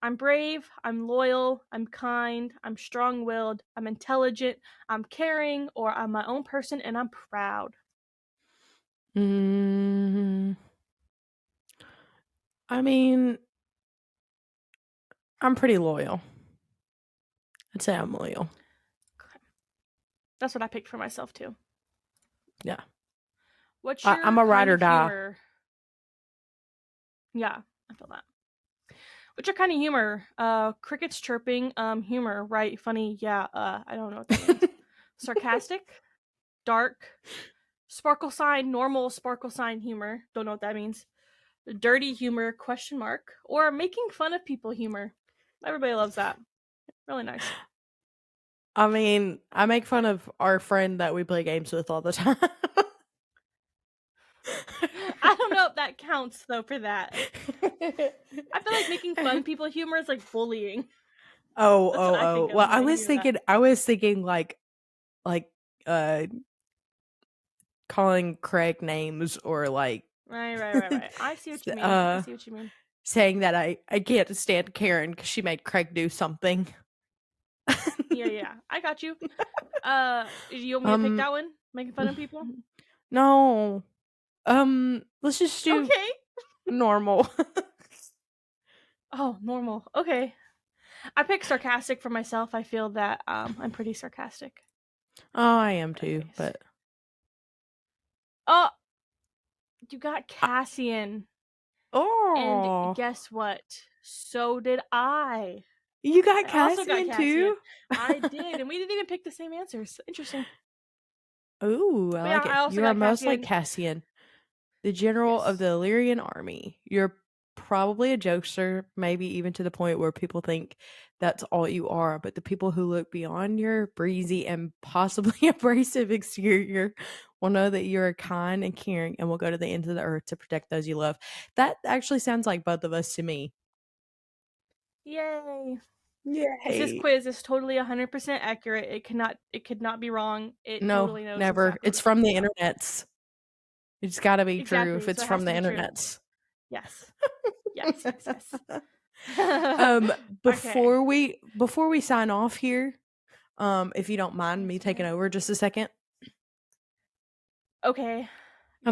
I'm brave, I'm loyal, I'm kind, I'm strong-willed, I'm intelligent, I'm caring, or I'm my own person and I'm proud. Mm, I mean, I'm pretty loyal. I'd say I'm loyal. Okay. That's what I picked for myself too. Yeah. What's I'm your a ride kind or of die. humor? Yeah, I feel that. What's your kind of humor? Crickets chirping, humor, right? Funny, yeah, I don't know what that means. Sarcastic, dark, sparkle sign, normal sparkle sign humor. Don't know what that means. Dirty humor, question mark, or making fun of people humor. Everybody loves that. Really nice. I mean, I make fun of our friend that we play games with all the time. I don't know if that counts though for that. I feel like making fun of people humor is like bullying. That's what I think of Well, when I hear that. I was thinking like uh calling Craig names or like Right. I see what you mean. I uh see what you mean. saying that I can't stand Karen because she made Craig do something. Yeah. I got you. You want me to pick um that one? Making fun of people? no. Let's just do Okay. normal. Oh, normal. Okay. I picked sarcastic for myself. I feel that I'm pretty sarcastic. Oh, I am That too, face. but Oh, you got I, Cassian. And oh, guess what? So did I. you got I also got Cassian Cassian. too? I did, and we didn't even pick the same answers. Interesting. Ooh, I But yeah, like I it. also You are got most like Cassian. Cassian, the general of Yes. the Illyrian army. You're probably a jokester, maybe even to the point where people think that's all you are. But the people who look beyond your breezy and possibly abrasive exterior will know that you're kind and caring and will go to the ends of the earth to protect those you love. That actually sounds like both of us to me. Yay. This Yay. quiz is totally 100% accurate. It could not be wrong. It No, totally knows never. exactly what It's I'm from talking the about. internets. It's got to be true if Exactly. it's So it has from to the be true. internets. Yes. Yes. um Okay. before we sign off here, if you don't mind Yes, me okay. taking over just a second, Okay.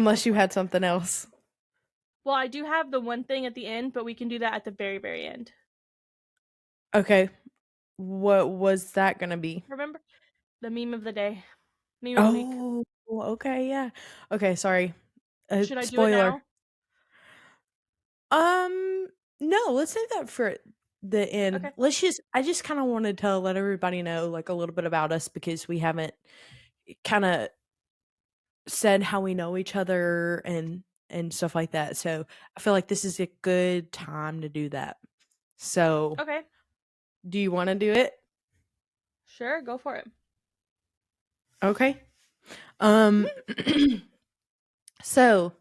Go unless you for it. had something else. Well, I do have the one thing at the end, but we can do that at the very, very end. Okay. What was that gonna be? Remember the meme of the day, meme of the week. Oh, okay, yeah. Okay, sorry. Should I do it Spoiler. now? Um, no, let's save that for the end. Okay. I just kind of wanted to let everybody know like a little bit about us because we haven't kind of said how we know each other and stuff like that. So, I feel like this is a good time to do that. So, Okay. do you want to do it? Sure. Go for it. Okay. Um so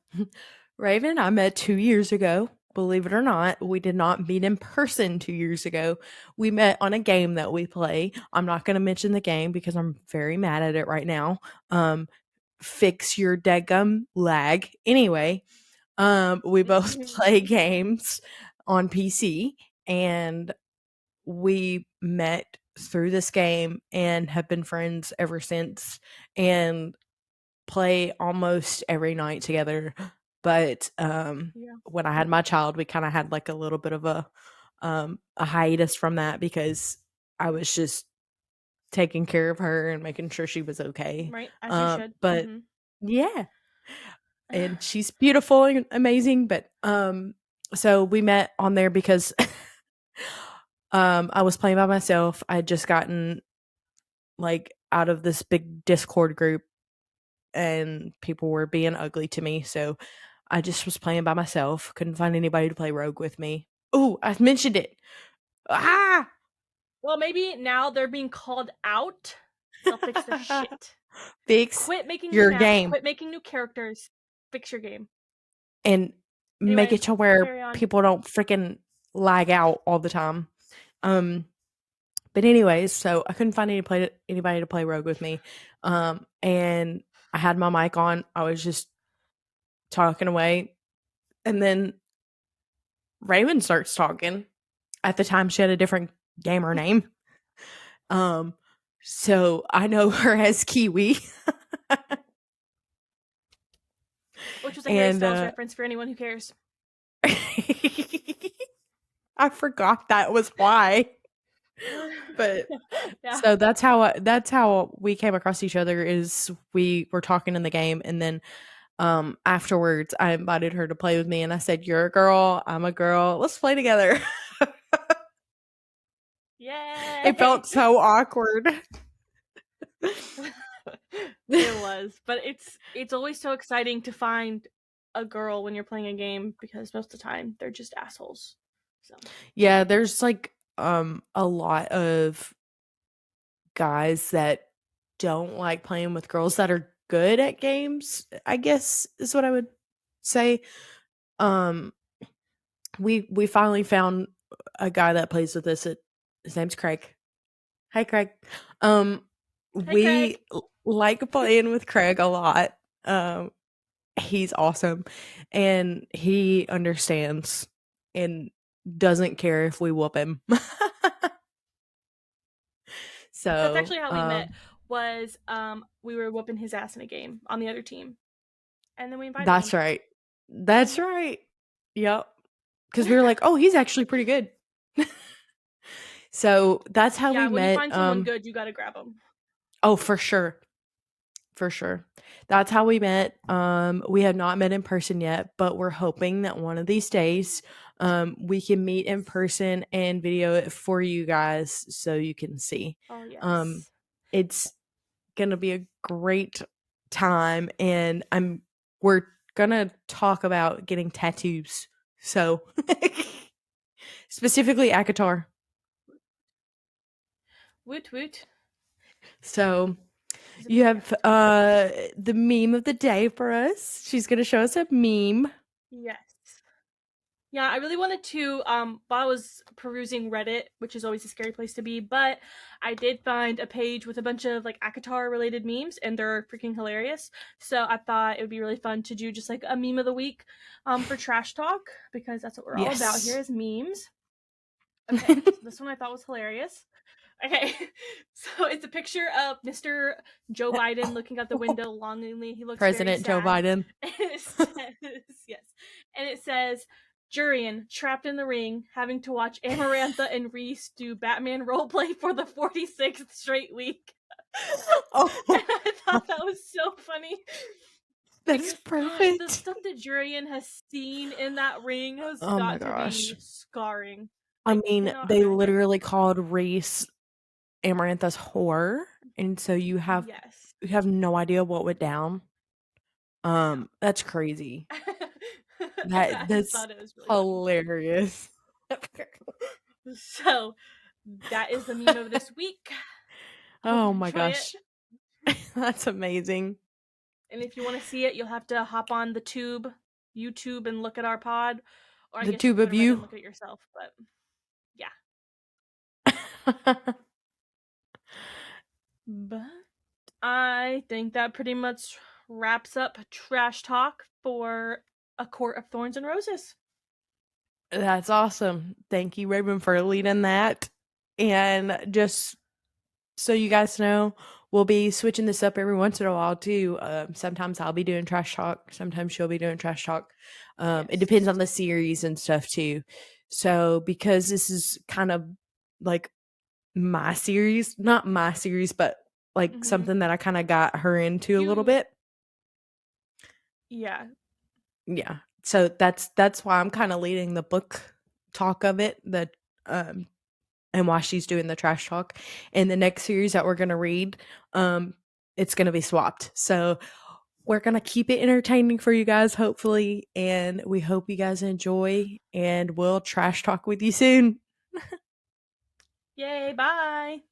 Raven, I met 2 years ago. Believe it or not, we did not meet in person 2 years ago. We met on a game that we play. I'm not going to mention the game because I'm very mad at it right now. Um, Fix your deadgum lag. Anyway, we both play games on PC, and we met through this game and have been friends ever since. And play almost every night together. But Yeah. when I had my child, we kind of had like a little bit of a hiatus from that because I was just taking care of her and making sure she was okay. Right. As you should. But yeah, and she's beautiful and amazing. But so we met on there because I was playing by myself. I had just gotten like out of this big Discord group and people were being ugly to me. So I just was playing by myself. Couldn't find anybody to play Rogue with me. Ooh, I mentioned it. Ah! Well, maybe now they're being called out. They'll fix their shit. Fix Quit making new your maps. game Quit making new characters. Fix your game. and make Anyway, it to where carry on. people don't freaking lag out all the time. Um, but anyways, so I couldn't find anybody to play Rogue with me. And I had my mic on. I was just talking away, and then Raven starts talking. At the time, she had a different gamer name. Um, so I know her as Kiwi. Which was a Harry And Styles reference for anyone who cares. I forgot that was why. But Yeah. so that's how we came across each other is we were talking in the game, and then afterwards I invited her to play with me, and I said, "You're a girl, I'm a girl. Let's play together." Yay! It felt so awkward. It was, but it's always so exciting to find a girl when you're playing a game because most of the time they're just assholes. So Yeah, there's like a lot of guys that don't like playing with girls that are good at games, I guess is what I would say. Um we finally found a guy that plays with us. His name's Craig. Hi Craig. Um hey, Craig. like playing with Craig a lot. Um he's awesome and he understands and doesn't care if we whoop him. That's So, actually how we met. Was we were whooping his ass in a game on the other team, and then we invited that's him. right. That's right. Yep. Because we were like, oh, he's actually pretty good. So that's how Yeah, we when you met. find someone good, you gotta grab them. Oh, for sure. For sure. That's how we met. We have not met in person yet, but we're hoping that one of these days we can meet in person and video it for you guys so you can see. Oh Um, yes. it's gonna be a great time, and we're gonna talk about getting tattoos. So specifically ACOTAR. Woot woot. So He's a you big have cat. the meme of the day for us. She's gonna show us a meme. Yes. Yeah, I really wanted to, while I was perusing Reddit, which is always a scary place to be, but I did find a page with a bunch of like ACOTAR related memes, and they're freaking hilarious. So I thought it would be really fun to do just like a meme of the week, for trash talk, because that's what we're all about here Yes. is memes. Okay, so this one I thought was hilarious. Okay, so it's a picture of Mr. Joe Biden looking out the window longingly. He looks very President Joe sad. Biden. And it says, yes, and it says, Jurian trapped in the ring, having to watch Amarantha and Reese do Batman roleplay for the 46th straight week. Oh, And I thought that was so funny. that's Because gosh, the perfect. stuff that Jurian has seen in that ring has Oh my got to gosh. be scarring. I I mean, cannot they imagine. literally called Reese Amarantha's whore, and so you have Yes. no idea what went down. No. That's crazy. I just That's thought it was really funny. hilarious. So that is the meme of this week. Hope you Oh my enjoy it. gosh. That's amazing. And if you want to see it, you'll have to hop on the YouTube, and look at our pod. Or I The guess you tube can go of to Reddit and you. look at it yourself. But yeah. But I think that pretty much wraps up trash talk for A Court of Thorns and Roses. That's awesome. Thank you, Rayven, for leading that. And just so you guys know, we'll be switching this up every once in a while too. Sometimes I'll be doing trash talk. Sometimes she'll be doing trash talk. It Yes. depends on the series and stuff too. So because this is kind of like my series, not my series, but like Mm-hmm. something that I kind of got her into a little You, bit. yeah. Yeah. So that's why I'm kind of leading the book talk of it. Um and while she's doing the trash talk. In the next series that we're going to read, it's going to be swapped. So we're going to keep it entertaining for you guys, hopefully. And we hope you guys enjoy. And we'll trash talk with you soon. Yay, bye.